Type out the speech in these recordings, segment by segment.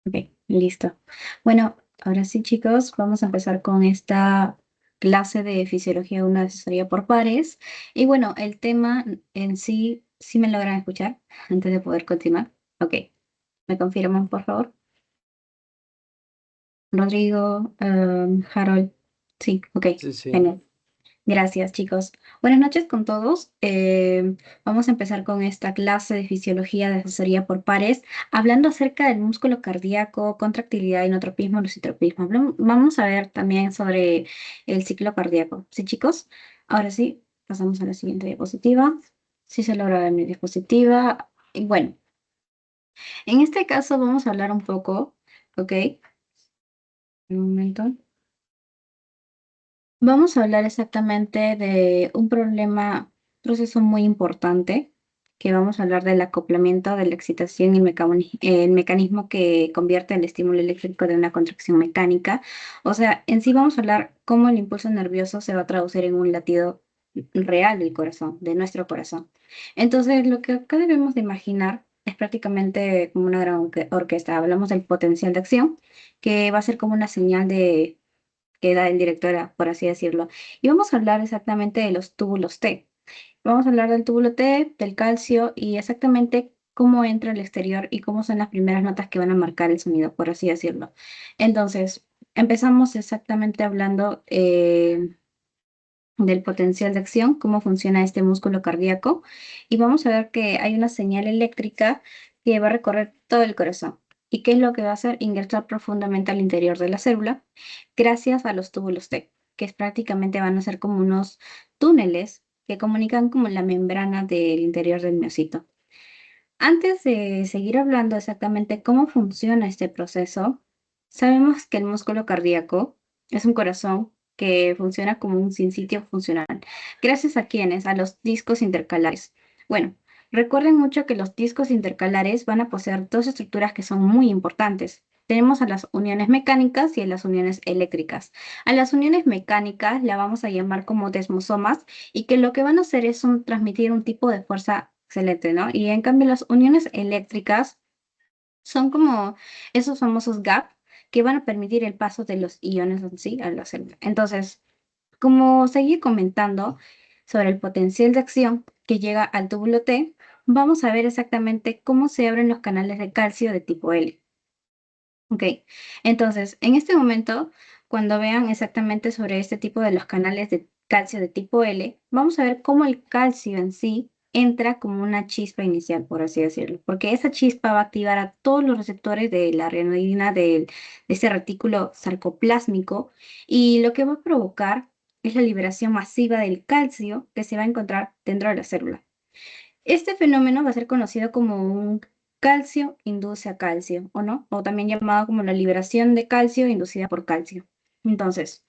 Ok, listo. Bueno, ahora sí, chicos, vamos a empezar con esta clase de Fisiología 1 de Asesoría por Pares. Y bueno, el tema en sí, ¿sí me logran escuchar antes de poder continuar? Ok, ¿me confirman, por favor? Rodrigo, Harold. Sí, ok, Sí, sí. genial. Gracias, chicos. Buenas noches con todos. Vamos a empezar con esta clase de fisiología de asesoría por pares, hablando acerca del músculo cardíaco, contractilidad, inotropismo, lusitropismo. Vamos a ver también sobre el ciclo cardíaco. ¿Sí, chicos? Ahora sí, pasamos a la siguiente diapositiva. Sí se logra ver mi diapositiva. Y bueno, en este caso vamos a hablar un poco, ¿ok? Un momento. Vamos a hablar exactamente de un proceso muy importante, que vamos a hablar del acoplamiento de la excitación y el mecanismo que convierte el estímulo eléctrico de una contracción mecánica. O sea, en sí vamos a hablar cómo el impulso nervioso se va a traducir en un latido real del corazón, de nuestro corazón. Entonces, lo que acá debemos de imaginar es prácticamente como una gran orquesta. Hablamos del potencial de acción, que va a ser como una señal de que da el director, por así decirlo. Y vamos a hablar exactamente de los túbulos T. Vamos a hablar del túbulo T, del calcio y exactamente cómo entra al exterior y cómo son las primeras notas que van a marcar el sonido, por así decirlo. Entonces, empezamos exactamente hablando del potencial de acción, cómo funciona este músculo cardíaco, y vamos a ver que hay una señal eléctrica que va a recorrer todo el corazón. ¿Y qué es lo que va a hacer? Ingresar profundamente al interior de la célula gracias a los túbulos T, que es prácticamente van a ser como unos túneles que comunican como la membrana del interior del miocito. Antes de seguir hablando exactamente cómo funciona este proceso, sabemos que el músculo cardíaco es un corazón que funciona como un sinsitio funcional. ¿Gracias a quiénes? A los discos intercalares. Bueno, recuerden mucho que los discos intercalares van a poseer dos estructuras que son muy importantes. Tenemos a las uniones mecánicas y a las uniones eléctricas. A las uniones mecánicas la vamos a llamar como desmosomas y que lo que van a hacer es transmitir un tipo de fuerza excelente, ¿no? Y en cambio las uniones eléctricas son como esos famosos gap que van a permitir el paso de los iones en sí a la célula. Entonces, como seguí comentando sobre el potencial de acción que llega al túbulo T, vamos a ver exactamente cómo se abren los canales de calcio de tipo L. Ok, entonces, en este momento, cuando vean exactamente sobre este tipo de los canales de calcio de tipo L, vamos a ver cómo el calcio en sí entra como una chispa inicial, por así decirlo, porque esa chispa va a activar a todos los receptores de la renina de ese retículo sarcoplásmico y lo que va a provocar es la liberación masiva del calcio que se va a encontrar dentro de la célula. Este fenómeno va a ser conocido como un calcio induce a calcio, ¿o no? O también llamado como la liberación de calcio inducida por calcio. Entonces,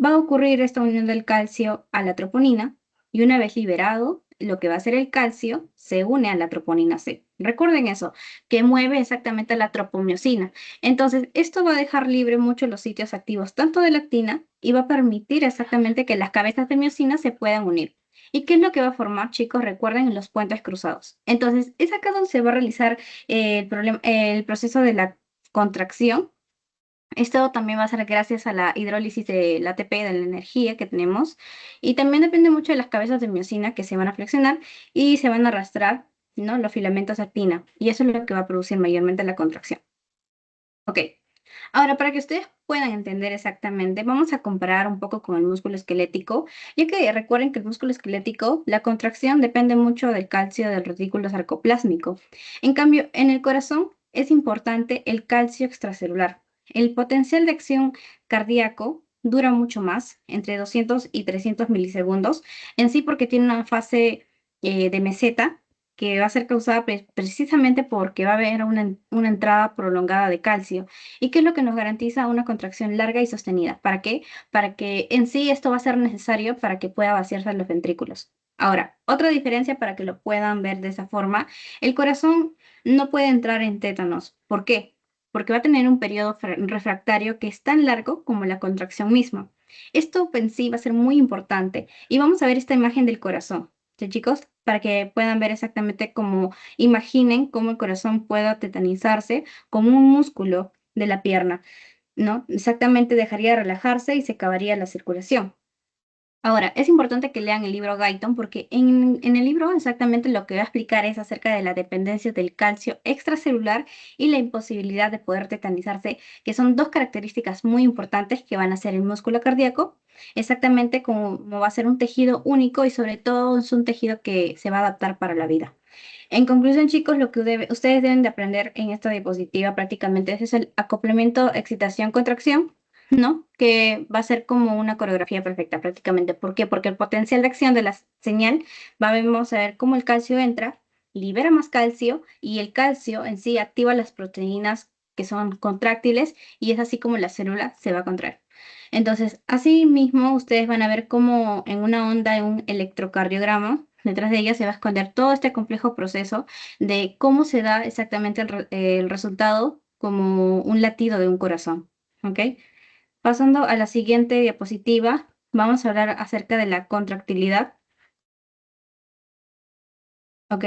va a ocurrir esta unión del calcio a la troponina y una vez liberado, lo que va a hacer el calcio se une a la troponina C. Recuerden eso, que mueve exactamente a la tropomiosina. Entonces, esto va a dejar libre mucho los sitios activos tanto de la actina y va a permitir exactamente que las cabezas de miosina se puedan unir. ¿Y qué es lo que va a formar, chicos? Recuerden los puentes cruzados. Entonces, es acá donde se va a realizar el proceso de la contracción. Esto también va a ser gracias a la hidrólisis del ATP, de la energía que tenemos. Y también depende mucho de las cabezas de miocina que se van a flexionar y se van a arrastrar, ¿no? Los filamentos de actina. Y eso es lo que va a producir mayormente la contracción. Ok. Ahora, para que ustedes puedan entender exactamente, vamos a comparar un poco con el músculo esquelético, ya que recuerden que el músculo esquelético, la contracción depende mucho del calcio del retículo sarcoplásmico. En cambio, en el corazón es importante el calcio extracelular. El potencial de acción cardíaco dura mucho más, entre 200 y 300 milisegundos, en sí porque tiene una fase de meseta que va a ser causada precisamente porque va a haber una entrada prolongada de calcio. ¿Y qué es lo que nos garantiza una contracción larga y sostenida? ¿Para qué? Para que en sí esto va a ser necesario para que pueda vaciarse los ventrículos. Ahora, otra diferencia para que lo puedan ver de esa forma, el corazón no puede entrar en tétanos. ¿Por qué? Porque va a tener un periodo refractario que es tan largo como la contracción misma. Esto en sí va a ser muy importante y vamos a ver esta imagen del corazón. ¿Sí, chicos? para que puedan ver exactamente cómo, imaginen cómo el corazón pueda tetanizarse como un músculo de la pierna, ¿no? Exactamente dejaría de relajarse y se acabaría la circulación. Ahora, es importante que lean el libro Guyton porque en el libro exactamente lo que va a explicar es acerca de la dependencia del calcio extracelular y la imposibilidad de poder tetanizarse, que son dos características muy importantes que van a ser el músculo cardíaco, exactamente como va a ser un tejido único y sobre todo es un tejido que se va a adaptar para la vida. En conclusión, chicos, lo que ustedes deben de aprender en esta diapositiva prácticamente es el acoplamiento, excitación, contracción, ¿no? Que va a ser como una coreografía perfecta prácticamente. ¿Por qué? Porque el potencial de acción de la señal, vamos a ver cómo el calcio entra, libera más calcio y el calcio en sí activa las proteínas que son contráctiles y es así como la célula se va a contraer. Entonces, así mismo ustedes van a ver cómo en una onda, en un electrocardiograma, detrás de ella se va a esconder todo este complejo proceso de cómo se da exactamente el resultado como un latido de un corazón. ¿Ok? Pasando a la siguiente diapositiva, vamos a hablar acerca de la contractilidad. ¿Ok?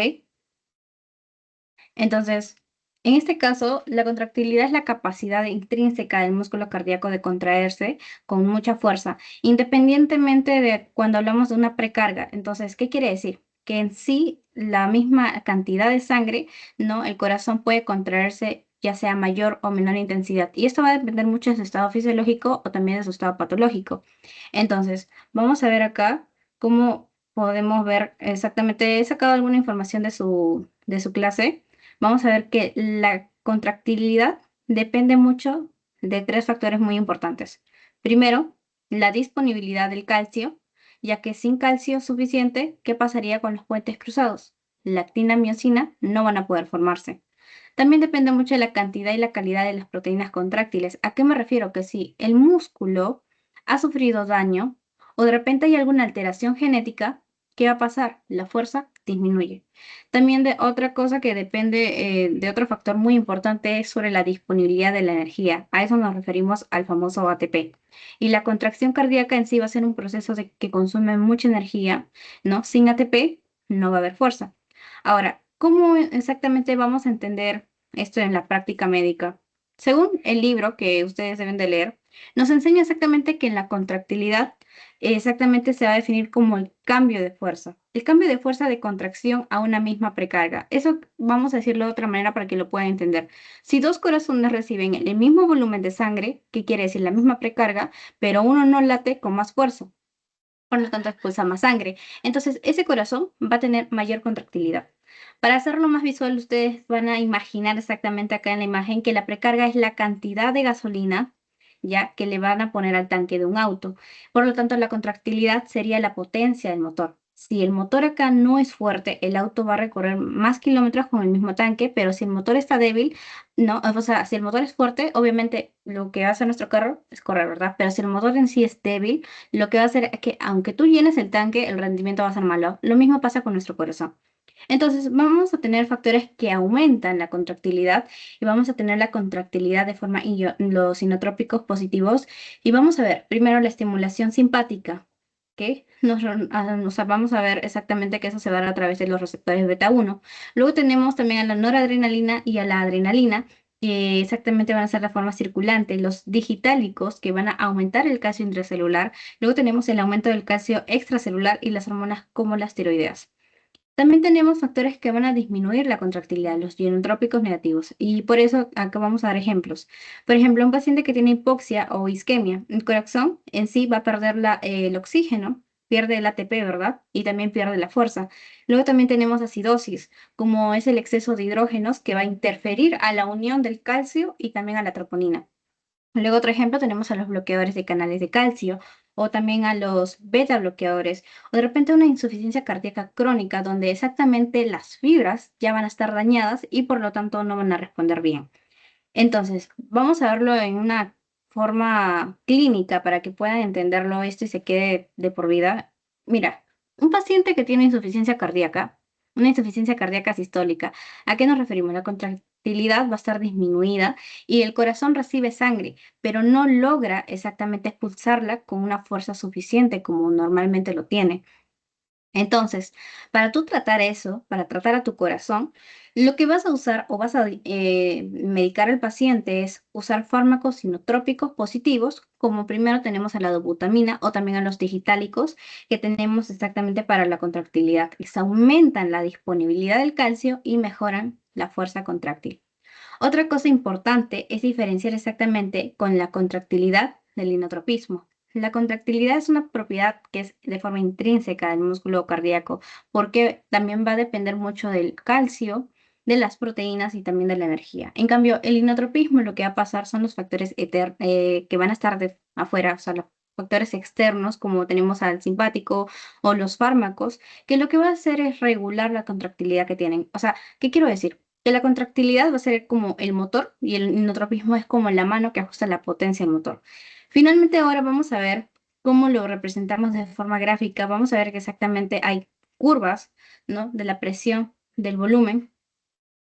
Entonces, en este caso, la contractilidad es la capacidad intrínseca del músculo cardíaco de contraerse con mucha fuerza, independientemente de cuando hablamos de una precarga. Entonces, ¿qué quiere decir? Que en sí, la misma cantidad de sangre, ¿no? El corazón puede contraerse ya sea mayor o menor intensidad. Y esto va a depender mucho de su estado fisiológico o también de su estado patológico. Entonces, vamos a ver acá cómo podemos ver exactamente, he sacado alguna información de su clase. Vamos a ver que la contractilidad depende mucho de tres factores muy importantes. Primero, la disponibilidad del calcio, ya que sin calcio suficiente, ¿qué pasaría con los puentes cruzados? La actina miosina no van a poder formarse. También depende mucho de la cantidad y la calidad de las proteínas contráctiles. ¿A qué me refiero? Que si el músculo ha sufrido daño o de repente hay alguna alteración genética, ¿qué va a pasar? La fuerza disminuye. También de otra cosa que depende de otro factor muy importante es sobre la disponibilidad de la energía. A eso nos referimos al famoso ATP. Y la contracción cardíaca en sí va a ser un proceso que consume mucha energía, ¿no? Sin ATP no va a haber fuerza. Ahora, ¿cómo exactamente vamos a entender esto en la práctica médica? Según el libro que ustedes deben de leer, nos enseña exactamente que en la contractilidad exactamente se va a definir como el cambio de fuerza. El cambio de fuerza de contracción a una misma precarga. Eso vamos a decirlo de otra manera para que lo puedan entender. Si dos corazones reciben el mismo volumen de sangre, que quiere decir la misma precarga, pero uno no late con más fuerza, por lo tanto expulsa más sangre. Entonces, ese corazón va a tener mayor contractilidad. Para hacerlo más visual, ustedes van a imaginar exactamente acá en la imagen que la precarga es la cantidad de gasolina ya que le van a poner al tanque de un auto. Por lo tanto, la contractilidad sería la potencia del motor. Si el motor acá no es fuerte, el auto va a recorrer más kilómetros con el mismo tanque, pero si el motor está débil, no, o sea, si el motor es fuerte, obviamente lo que hace nuestro carro es correr, ¿verdad? Pero si el motor en sí es débil, lo que va a hacer es que aunque tú llenes el tanque, el rendimiento va a ser malo. Lo mismo pasa con nuestro corazón. Entonces, vamos a tener factores que aumentan la contractilidad y vamos a tener la contractilidad de forma los inotrópicos positivos y vamos a ver primero la estimulación simpática, ¿ok? Vamos a ver exactamente que eso se va a dar a través de los receptores beta 1. Luego tenemos también a la noradrenalina y a la adrenalina, que exactamente van a ser la forma circulante, los digitálicos que van a aumentar el calcio intracelular. Luego tenemos el aumento del calcio extracelular y las hormonas como las tiroideas. También tenemos factores que van a disminuir la contractilidad, los ionotrópicos negativos, y por eso acá vamos a dar ejemplos. Por ejemplo, un paciente que tiene hipoxia o isquemia, el corazón en sí va a perder el oxígeno, pierde el ATP, ¿verdad? Y también pierde la fuerza. Luego también tenemos acidosis, como es el exceso de hidrógenos que va a interferir a la unión del calcio y también a la troponina. Luego, otro ejemplo, tenemos a los bloqueadores de canales de calcio o también a los beta bloqueadores o de repente una insuficiencia cardíaca crónica donde exactamente las fibras ya van a estar dañadas y por lo tanto no van a responder bien. Entonces, vamos a verlo en una forma clínica para que puedan entenderlo esto y se quede de por vida. Mira, un paciente que tiene insuficiencia cardíaca, una insuficiencia cardíaca sistólica, ¿a qué nos referimos? La contractilidad va a estar disminuida y el corazón recibe sangre, pero no logra exactamente expulsarla con una fuerza suficiente como normalmente lo tiene. Entonces, para tú tratar eso, para tratar a tu corazón, lo que vas a usar o vas a medicar al paciente es usar fármacos sinotrópicos positivos, como primero tenemos a la dobutamina o también a los digitálicos que tenemos exactamente para la contractilidad. Les aumentan la disponibilidad del calcio y mejoran la fuerza contráctil. Otra cosa importante es diferenciar exactamente con la contractilidad del inotropismo. La contractilidad es una propiedad que es de forma intrínseca del músculo cardíaco, porque también va a depender mucho del calcio, de las proteínas y también de la energía. En cambio, el inotropismo lo que va a pasar son los factores que van a estar de afuera, o sea, los factores externos, como tenemos al simpático o los fármacos, que lo que va a hacer es regular la contractilidad que tienen. O sea, ¿qué quiero decir? Que la contractilidad va a ser como el motor y el inotropismo es como la mano que ajusta la potencia del motor. Finalmente, ahora vamos a ver cómo lo representamos de forma gráfica. Vamos a ver que exactamente hay curvas, ¿no? De la presión, del volumen.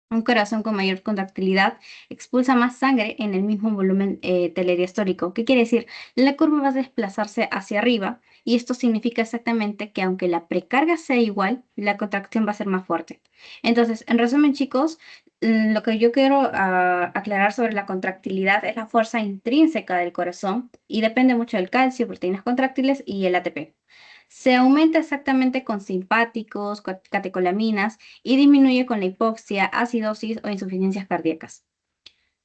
Un corazón con mayor contractilidad expulsa más sangre en el mismo volumen telediastólico. ¿Qué quiere decir? La curva va a desplazarse hacia arriba y esto significa exactamente que aunque la precarga sea igual, la contracción va a ser más fuerte. Entonces, en resumen, chicos, lo que yo quiero aclarar sobre la contractilidad es la fuerza intrínseca del corazón y depende mucho del calcio, proteínas contráctiles y el ATP. Se aumenta exactamente con simpáticos, catecolaminas y disminuye con la hipoxia, acidosis o insuficiencias cardíacas.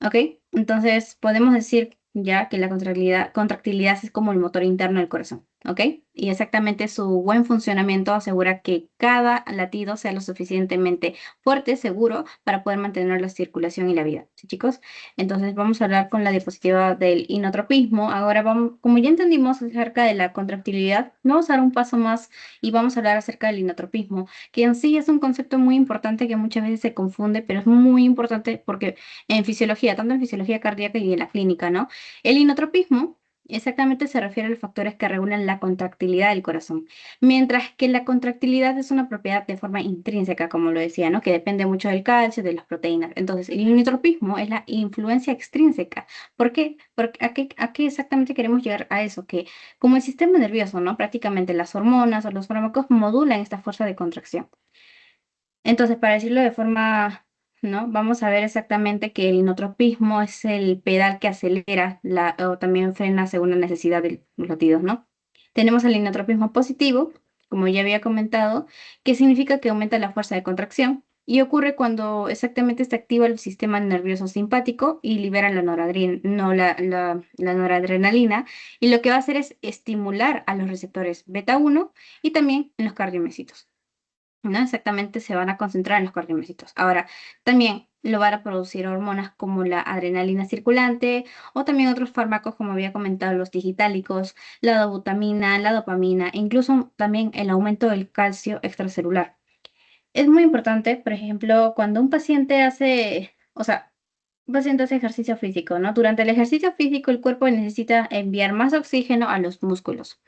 ¿Ok? Entonces podemos decir ya que la contractilidad es como el motor interno del corazón. ¿Ok? Y exactamente su buen funcionamiento asegura que cada latido sea lo suficientemente fuerte, seguro, para poder mantener la circulación y la vida. ¿Sí, chicos? Entonces vamos a hablar con la diapositiva del inotropismo. Ahora vamos, como ya entendimos acerca de la contractilidad, vamos a dar un paso más y vamos a hablar acerca del inotropismo, que en sí es un concepto muy importante que muchas veces se confunde, pero es muy importante porque en fisiología, tanto en fisiología cardíaca y en la clínica, ¿no? El inotropismo exactamente se refiere a los factores que regulan la contractilidad del corazón, mientras que la contractilidad es una propiedad de forma intrínseca, como lo decía, ¿no? Que depende mucho del calcio, de las proteínas. Entonces, el inotropismo es la influencia extrínseca. ¿Por qué? Porque a qué exactamente queremos llegar a eso? Que como el sistema nervioso, ¿no? Prácticamente las hormonas o los fármacos modulan esta fuerza de contracción. Entonces, para decirlo de forma, ¿no? Vamos a ver exactamente que el inotropismo es el pedal que acelera o también frena según la necesidad de los latidos, ¿no? Tenemos el inotropismo positivo, como ya había comentado, que significa que aumenta la fuerza de contracción y ocurre cuando exactamente se activa el sistema nervioso simpático y libera la no, la noradrenalina, y lo que va a hacer es estimular a los receptores beta 1 y también en los cardiomiocitos. ¿No? Exactamente se van a concentrar en los cardiomiocitos. Ahora, también lo van a producir hormonas como la adrenalina circulante o también otros fármacos, como había comentado, los digitálicos, la dobutamina, la dopamina e incluso también el aumento del calcio extracelular. Es muy importante, por ejemplo, cuando un paciente hace, o sea, un paciente hace ejercicio físico, ¿no? Durante el ejercicio físico, el cuerpo necesita enviar más oxígeno a los músculos.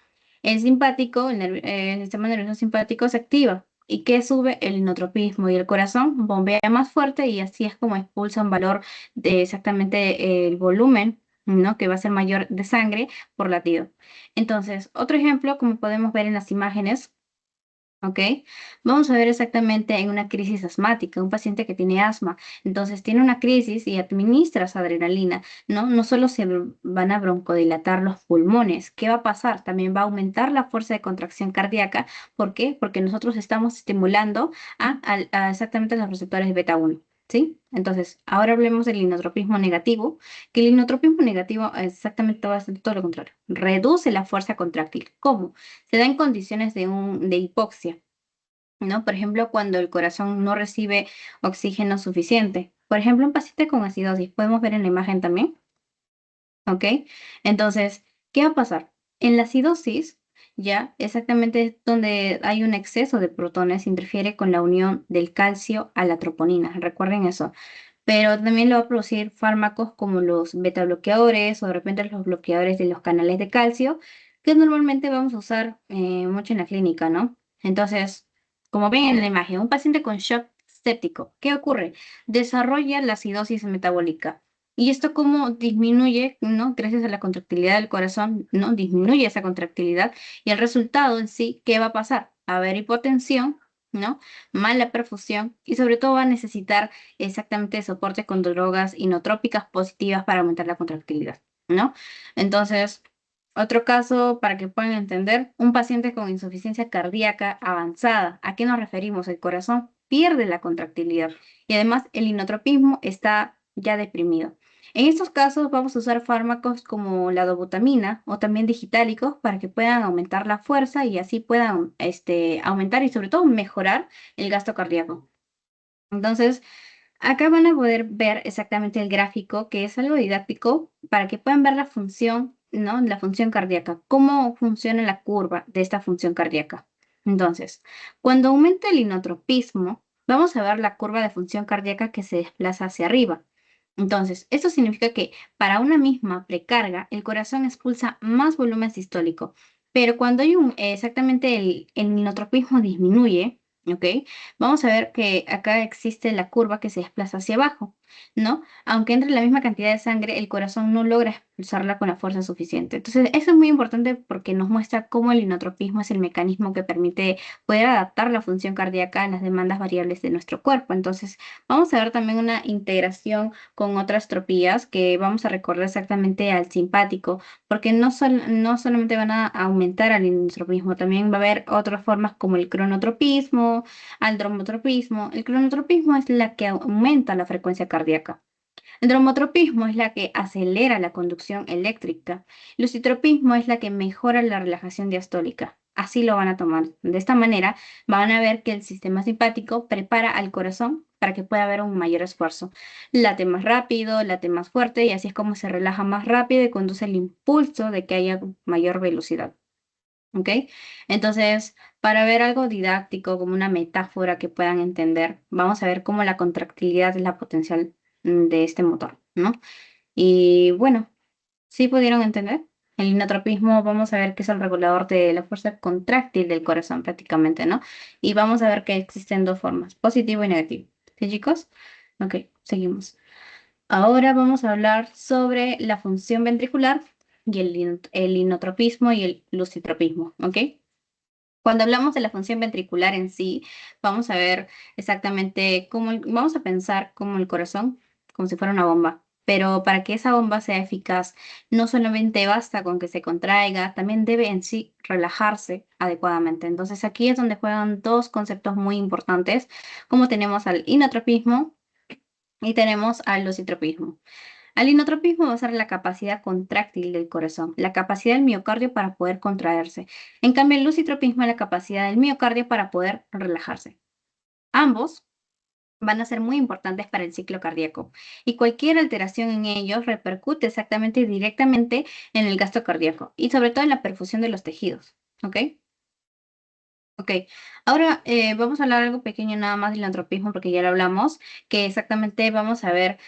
El simpático, el sistema nervioso simpático se activa. ¿Y qué sube? El inotropismo y el corazón bombea más fuerte y así es como expulsa un valor de exactamente el volumen, ¿no? Que va a ser mayor de sangre por latido. Entonces, otro ejemplo, como podemos ver en las imágenes, ¿ok? Vamos a ver exactamente en una crisis asmática, un paciente que tiene asma, entonces tiene una crisis y administras adrenalina, ¿no? No solo se van a broncodilatar los pulmones, ¿qué va a pasar? También va a aumentar la fuerza de contracción cardíaca, ¿por qué? Porque nosotros estamos estimulando a exactamente los receptores beta 1. ¿Sí? Entonces, ahora hablemos del inotropismo negativo, que el inotropismo negativo exactamente va a ser todo lo contrario. Reduce la fuerza contráctil. ¿Cómo? Se da en condiciones de hipoxia, ¿no? Por ejemplo, cuando el corazón no recibe oxígeno suficiente. Por ejemplo, un paciente con acidosis, podemos ver en la imagen también, ¿ok? Entonces, ¿qué va a pasar? En la acidosis, ya exactamente es donde hay un exceso de protones, interfiere con la unión del calcio a la troponina. Recuerden eso. Pero también lo va a producir fármacos como los beta bloqueadores o de repente los bloqueadores de los canales de calcio, que normalmente vamos a usar mucho en la clínica, ¿no? Entonces, como ven en la imagen, un paciente con shock séptico, ¿qué ocurre? Desarrolla la acidosis metabólica. Y esto como disminuye, ¿no? Gracias a la contractilidad del corazón, ¿no? Disminuye esa contractilidad y el resultado en sí, ¿qué va a pasar? a haber hipotensión, ¿no? Mala perfusión y sobre todo va a necesitar exactamente soporte con drogas inotrópicas positivas para aumentar la contractilidad, ¿no? Entonces, otro caso para que puedan entender, un paciente con insuficiencia cardíaca avanzada. ¿A qué nos referimos? El corazón pierde la contractilidad y además el inotropismo está ya deprimido. En estos casos vamos a usar fármacos como la dobutamina o también digitálicos para que puedan aumentar la fuerza y así puedan aumentar y sobre todo mejorar el gasto cardíaco. Entonces, acá van a poder ver exactamente el gráfico, que es algo didáctico, para que puedan ver la función, ¿no? La función cardíaca, cómo funciona la curva de esta función cardíaca. Entonces, cuando aumenta el inotropismo, vamos a ver la curva de función cardíaca que se desplaza hacia arriba. Entonces, esto significa que para una misma precarga, el corazón expulsa más volumen sistólico, pero cuando hay exactamente el inotropismo disminuye, ¿ok? Vamos a ver que acá existe la curva que se desplaza hacia abajo, ¿no? Aunque entre la misma cantidad de sangre, el corazón no logra expulsarla con la fuerza suficiente. Entonces, eso es muy importante porque nos muestra cómo el inotropismo es el mecanismo que permite poder adaptar la función cardíaca a las demandas variables de nuestro cuerpo. Entonces, vamos a ver también una integración con otras tropías que vamos a recordar exactamente al simpático, porque no solamente van a aumentar al inotropismo, también va a haber otras formas como el cronotropismo, al dromotropismo. El cronotropismo es la que aumenta la frecuencia cardíaca. El dromotropismo es la que acelera la conducción eléctrica. El lucitropismo es la que mejora la relajación diastólica. Así lo van a tomar. De esta manera van a ver que el sistema simpático prepara al corazón para que pueda haber un mayor esfuerzo. Late más rápido, late más fuerte y así es como se relaja más rápido y conduce el impulso de que haya mayor velocidad. ¿Ok? Entonces, para ver algo didáctico, como una metáfora que puedan entender, vamos a ver cómo la contractilidad es la potencial de este motor, ¿no? Y bueno, ¿sí pudieron entender? El inotropismo, vamos a ver que es el regulador de la fuerza contráctil del corazón prácticamente, ¿no? Y vamos a ver que existen dos formas, positivo y negativo. ¿Sí, chicos? Ok, seguimos. Ahora vamos a hablar sobre la función ventricular y el inotropismo y el lucitropismo, ¿ok? Cuando hablamos de la función ventricular en sí, vamos a ver exactamente cómo, vamos a pensar como el corazón, como si fuera una bomba. Pero para que esa bomba sea eficaz, no solamente basta con que se contraiga, también debe en sí relajarse adecuadamente. Entonces aquí es donde juegan dos conceptos muy importantes, como tenemos al inotropismo y tenemos al lucitropismo. Al inotropismo va a ser la capacidad contráctil del corazón, la capacidad del miocardio para poder contraerse. En cambio, el lucitropismo es la capacidad del miocardio para poder relajarse. Ambos van a ser muy importantes para el ciclo cardíaco y cualquier alteración en ellos repercute exactamente y directamente en el gasto cardíaco y sobre todo en la perfusión de los tejidos. ¿Ok? Ok, ahora vamos a hablar algo pequeño nada más del inotropismo porque ya lo hablamos, que exactamente vamos a ver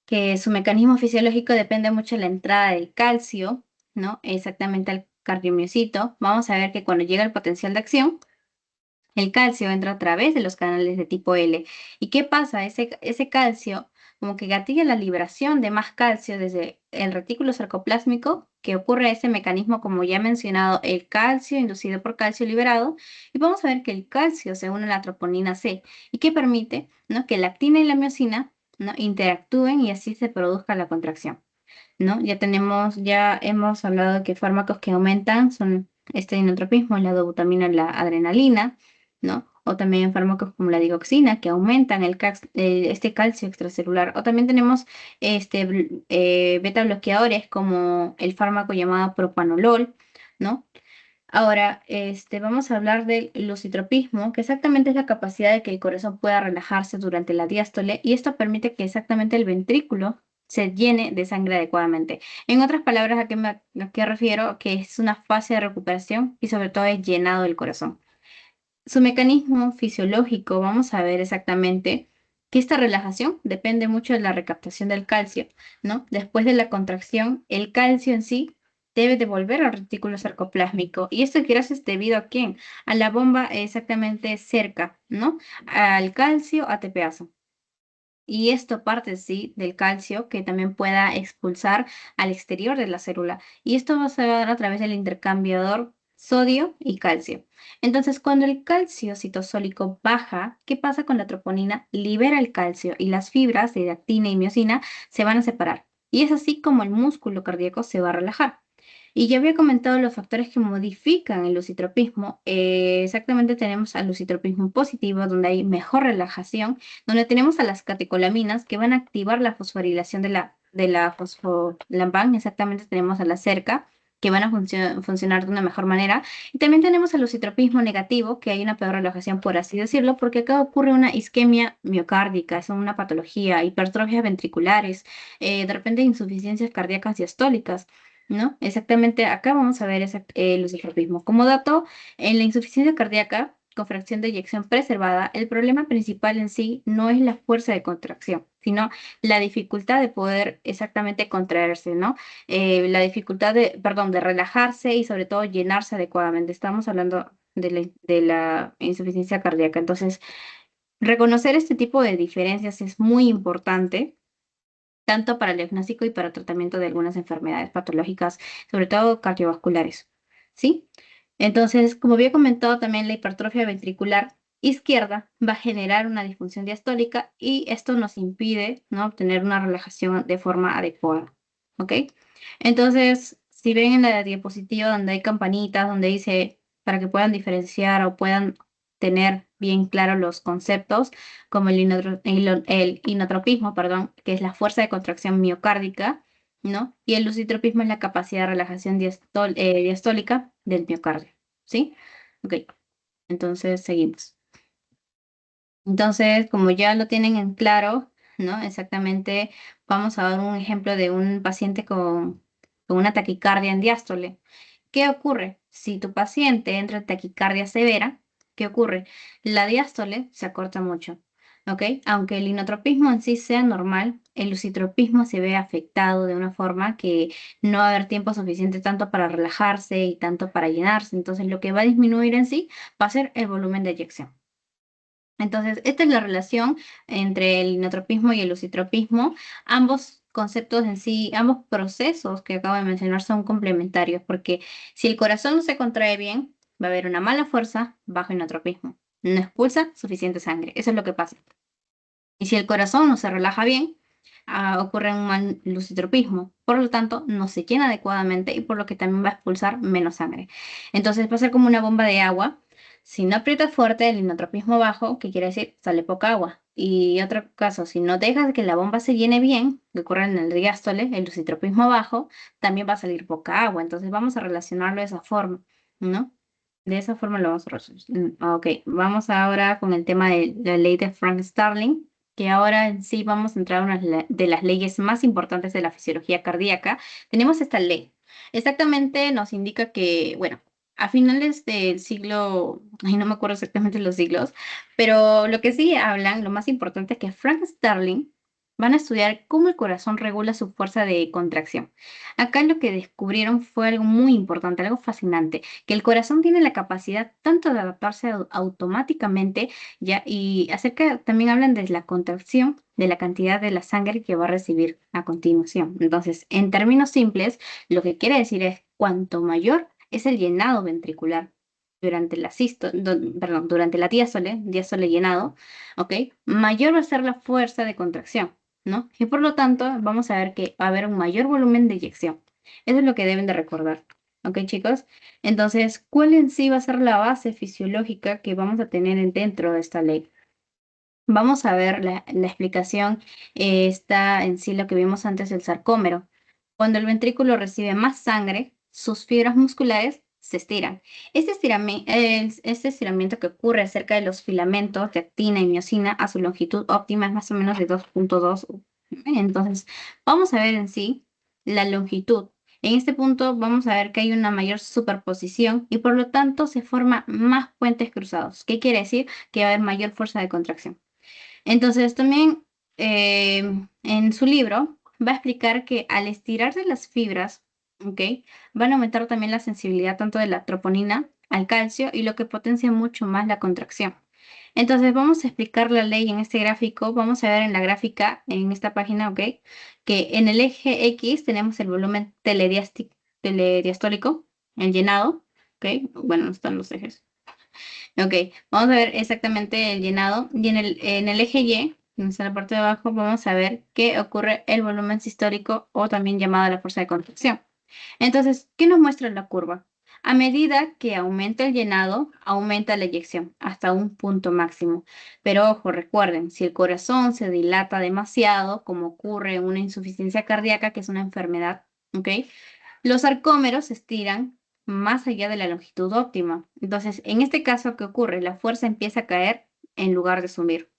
que su mecanismo fisiológico depende mucho de la entrada del calcio, ¿no? Exactamente al cardiomiocito. Vamos a ver que cuando llega el potencial de acción, el calcio entra a través de los canales de tipo L. ¿Y qué pasa? Ese calcio como que gatilla la liberación de más calcio desde el retículo sarcoplásmico, que ocurre ese mecanismo, como ya he mencionado, el calcio inducido por calcio liberado. Y vamos a ver que el calcio se une a la troponina C y que permite, ¿no?, que la actina y la miocina, ¿no?, interactúen y así se produzca la contracción, ¿no? Ya hemos hablado de que fármacos que aumentan son este inotropismo, la dobutamina, la adrenalina, ¿no? O también fármacos como la digoxina que aumentan este calcio extracelular. O también tenemos beta bloqueadores como el fármaco llamado propanolol, ¿no? Ahora, vamos a hablar del lucitropismo, que exactamente es la capacidad de que el corazón pueda relajarse durante la diástole y esto permite que exactamente el ventrículo se llene de sangre adecuadamente. En otras palabras, ¿a qué refiero? Que es una fase de recuperación y sobre todo es llenado del corazón. Su mecanismo fisiológico, vamos a ver exactamente que esta relajación depende mucho de la recaptación del calcio, ¿no? Después de la contracción, el calcio en sí debe devolver al retículo sarcoplásmico. ¿Y esto gracias debido a quién? A la bomba exactamente cerca, ¿no? Al calcio ATPasa. Y esto parte, sí, del calcio que también pueda expulsar al exterior de la célula. Y esto va a ser a través del intercambiador sodio y calcio. Entonces, cuando el calcio citosólico baja, ¿qué pasa con la troponina? Libera el calcio y las fibras de actina y miosina se van a separar. Y es así como el músculo cardíaco se va a relajar. Y ya había comentado los factores que modifican el lucitropismo. Exactamente tenemos al lucitropismo positivo, donde hay mejor relajación, donde tenemos a las catecolaminas que van a activar la fosforilación de la fosfolampán. Exactamente tenemos a la cerca que van a funcionar de una mejor manera. Y también tenemos el lucitropismo negativo, que hay una peor relajación, por así decirlo, porque acá ocurre una isquemia miocárdica, es una patología, hipertrofias ventriculares, de repente insuficiencias cardíacas diastólicas. ¿No? Exactamente, acá vamos a ver el lucitropismo. Como dato, en la insuficiencia cardíaca con fracción de eyección preservada, el problema principal en sí no es la fuerza de contracción, sino la dificultad de poder exactamente contraerse, ¿no? La dificultad de relajarse y sobre todo llenarse adecuadamente. Estamos hablando de la insuficiencia cardíaca. Entonces, reconocer este tipo de diferencias es muy importante tanto para el diagnóstico y para tratamiento de algunas enfermedades patológicas, sobre todo cardiovasculares, ¿sí? Entonces, como había comentado también, la hipertrofia ventricular izquierda va a generar una disfunción diastólica y esto nos impide, ¿no?, obtener una relajación de forma adecuada, ¿ok? Entonces, si ven en la diapositiva donde hay campanitas, donde dice para que puedan diferenciar o puedan tener bien claros los conceptos, como el inotropismo, perdón, que es la fuerza de contracción miocárdica, ¿no? Y el lucitropismo es la capacidad de relajación diastólica del miocardio, ¿sí? Ok, entonces seguimos. Entonces, como ya lo tienen en claro, ¿no? Exactamente, vamos a dar un ejemplo de un paciente con una taquicardia en diástole. ¿Qué ocurre? Si tu paciente entra en taquicardia severa, ¿qué ocurre? La diástole se acorta mucho, ¿ok? Aunque el inotropismo en sí sea normal, el lucitropismo se ve afectado de una forma que no va a haber tiempo suficiente tanto para relajarse y tanto para llenarse. Entonces, lo que va a disminuir en sí va a ser el volumen de eyección. Entonces, esta es la relación entre el inotropismo y el lucitropismo. Ambos conceptos en sí, ambos procesos que acabo de mencionar son complementarios, porque si el corazón no se contrae bien, va a haber una mala fuerza, bajo inotropismo. No expulsa suficiente sangre. Eso es lo que pasa. Y si el corazón no se relaja bien, ocurre un mal lucitropismo. Por lo tanto, no se llena adecuadamente y por lo que también va a expulsar menos sangre. Entonces va a ser como una bomba de agua. Si no aprietas fuerte el inotropismo bajo, ¿qué quiere decir? Sale poca agua. Y otro caso, si no dejas que la bomba se llene bien, que ocurre en el diástole, el lucitropismo bajo, también va a salir poca agua. Entonces vamos a relacionarlo de esa forma, ¿no? De esa forma lo vamos a resolver. Ok, vamos ahora con el tema de la ley de Frank Starling, que ahora en sí vamos a entrar a una de las leyes más importantes de la fisiología cardíaca. Tenemos esta ley. Exactamente nos indica que, bueno, a finales del siglo, ay, no me acuerdo exactamente los siglos, pero lo que sí hablan, lo más importante es que Frank Starling van a estudiar cómo el corazón regula su fuerza de contracción. Acá lo que descubrieron fue algo muy importante, algo fascinante, que el corazón tiene la capacidad tanto de adaptarse automáticamente, ya, y acerca también hablan de la contracción de la cantidad de la sangre que va a recibir a continuación. Entonces, en términos simples, lo que quiere decir es cuanto mayor es el llenado ventricular durante durante la diástole llenado, ¿ok? Mayor va a ser la fuerza de contracción, ¿no? Y por lo tanto, vamos a ver que va a haber un mayor volumen de eyección. Eso es lo que deben de recordar. ¿Ok, chicos? Entonces, ¿cuál en sí va a ser la base fisiológica que vamos a tener dentro de esta ley? Vamos a ver la explicación. Está en sí lo que vimos antes del sarcómero. Cuando el ventrículo recibe más sangre, sus fibras musculares se estiran. Este estiramiento que ocurre acerca de los filamentos de actina y miosina a su longitud óptima es más o menos de 2.2. Entonces, vamos a ver en sí la longitud. En este punto vamos a ver que hay una mayor superposición y por lo tanto se forman más puentes cruzados. ¿Qué quiere decir? Que va a haber mayor fuerza de contracción. Entonces, también en su libro va a explicar que al estirarse las fibras, ¿ok? Van a aumentar también la sensibilidad tanto de la troponina al calcio y lo que potencia mucho más la contracción. Entonces, vamos a explicar la ley en este gráfico. Vamos a ver en la gráfica, en esta página, ¿ok? Que en el eje X tenemos el volumen telediastólico, el llenado, ¿ok? ¿ok? Bueno, no están los ejes. Ok, vamos a ver exactamente el llenado. Y en el eje Y, en la parte de abajo, vamos a ver qué ocurre el volumen sistólico o también llamada la fuerza de contracción. Entonces, ¿qué nos muestra la curva? A medida que aumenta el llenado, aumenta la eyección hasta un punto máximo. Pero ojo, recuerden, si el corazón se dilata demasiado, como ocurre en una insuficiencia cardíaca, que es una enfermedad, ¿ok? Los sarcómeros se estiran más allá de la longitud óptima. Entonces, en este caso, ¿qué ocurre? La fuerza empieza a caer en lugar de subir.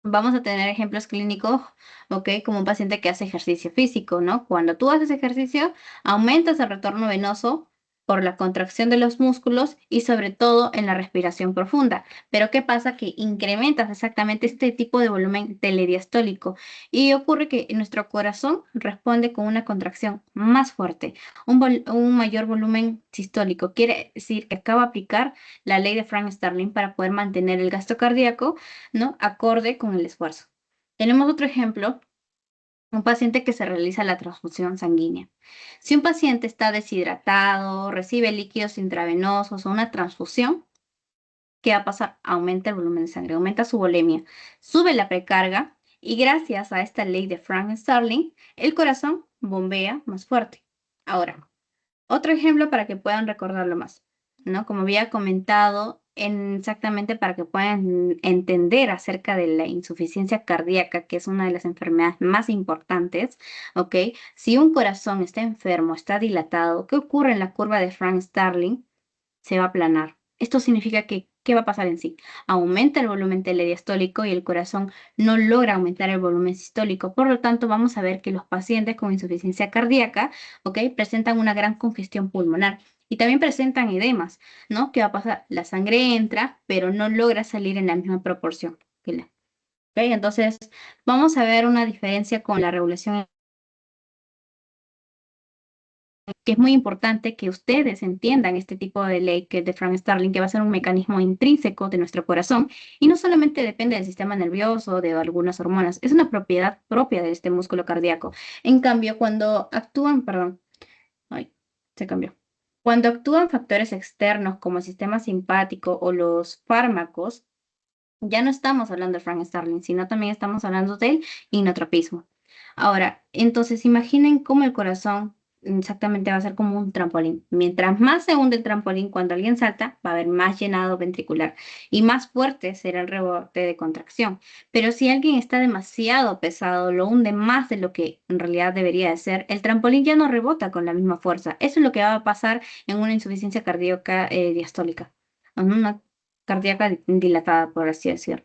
Vamos a tener ejemplos clínicos, ¿ok? Como un paciente que hace ejercicio físico, ¿no? Cuando tú haces ejercicio, aumentas el retorno venoso por la contracción de los músculos y sobre todo en la respiración profunda. Pero ¿qué pasa? Que incrementas exactamente este tipo de volumen telediastólico y ocurre que nuestro corazón responde con una contracción más fuerte, un mayor volumen sistólico. Quiere decir que acaba de aplicar la ley de Frank-Starling para poder mantener el gasto cardíaco, ¿no? Acorde con el esfuerzo. Tenemos otro ejemplo, un paciente que se realiza la transfusión sanguínea. Si un paciente está deshidratado, recibe líquidos intravenosos o una transfusión, ¿qué va a pasar? Aumenta el volumen de sangre, aumenta su volemia, sube la precarga y gracias a esta ley de Frank-Starling, el corazón bombea más fuerte. Ahora, otro ejemplo para que puedan recordarlo más, ¿no? Como había comentado, exactamente para que puedan entender acerca de la insuficiencia cardíaca, que es una de las enfermedades más importantes, ¿ok? Si un corazón está enfermo, está dilatado, ¿qué ocurre en la curva de Frank-Starling? Se va a aplanar. Esto significa que, ¿qué va a pasar en sí? Aumenta el volumen telediastólico y el corazón no logra aumentar el volumen sistólico. Por lo tanto, vamos a ver que los pacientes con insuficiencia cardíaca, ¿ok? Presentan una gran congestión pulmonar y también presentan edemas, ¿no? ¿Qué va a pasar? La sangre entra, pero no logra salir en la misma proporción ¿ok? Entonces, vamos a ver una diferencia con la regulación, que es muy importante que ustedes entiendan este tipo de ley que es de Frank Starling, que va a ser un mecanismo intrínseco de nuestro corazón y no solamente depende del sistema nervioso, de algunas hormonas, es una propiedad propia de este músculo cardíaco. En cambio, cuando actúan, perdón, ay, se cambió. Cuando actúan factores externos como el sistema simpático o los fármacos, ya no estamos hablando de Frank Starling, sino también estamos hablando del inotropismo. Ahora, entonces imaginen cómo el corazón exactamente va a ser como un trampolín. Mientras más se hunde el trampolín, cuando alguien salta, va a haber más llenado ventricular y más fuerte será el rebote de contracción. Pero si alguien está demasiado pesado, lo hunde más de lo que en realidad debería de ser, el trampolín ya no rebota con la misma fuerza. Eso es lo que va a pasar en una insuficiencia cardíaca diastólica, en una cardíaca dilatada, por así decirlo.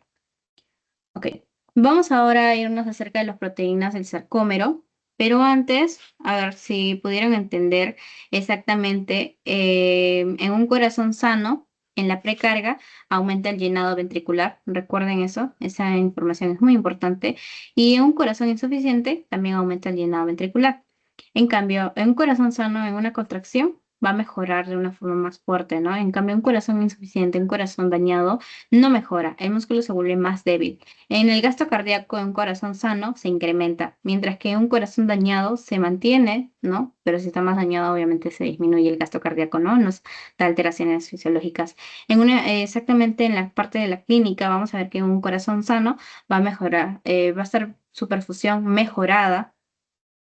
Ok, vamos ahora a irnos acerca de las proteínas del sarcómero, pero antes, a ver si pudieron entender exactamente, en un corazón sano, en la precarga, aumenta el llenado ventricular. Recuerden eso, esa información es muy importante. Y en un corazón insuficiente, también aumenta el llenado ventricular. En cambio, en un corazón sano, en una contracción, va a mejorar de una forma más fuerte, ¿no? En cambio, un corazón insuficiente, un corazón dañado, no mejora, el músculo se vuelve más débil. En el gasto cardíaco en un corazón sano se incrementa, mientras que en un corazón dañado se mantiene, ¿no? Pero si está más dañado, obviamente se disminuye el gasto cardíaco, ¿no? Nos da alteraciones fisiológicas. Exactamente en la parte de la clínica, vamos a ver que un corazón sano va a mejorar, va a estar su perfusión mejorada,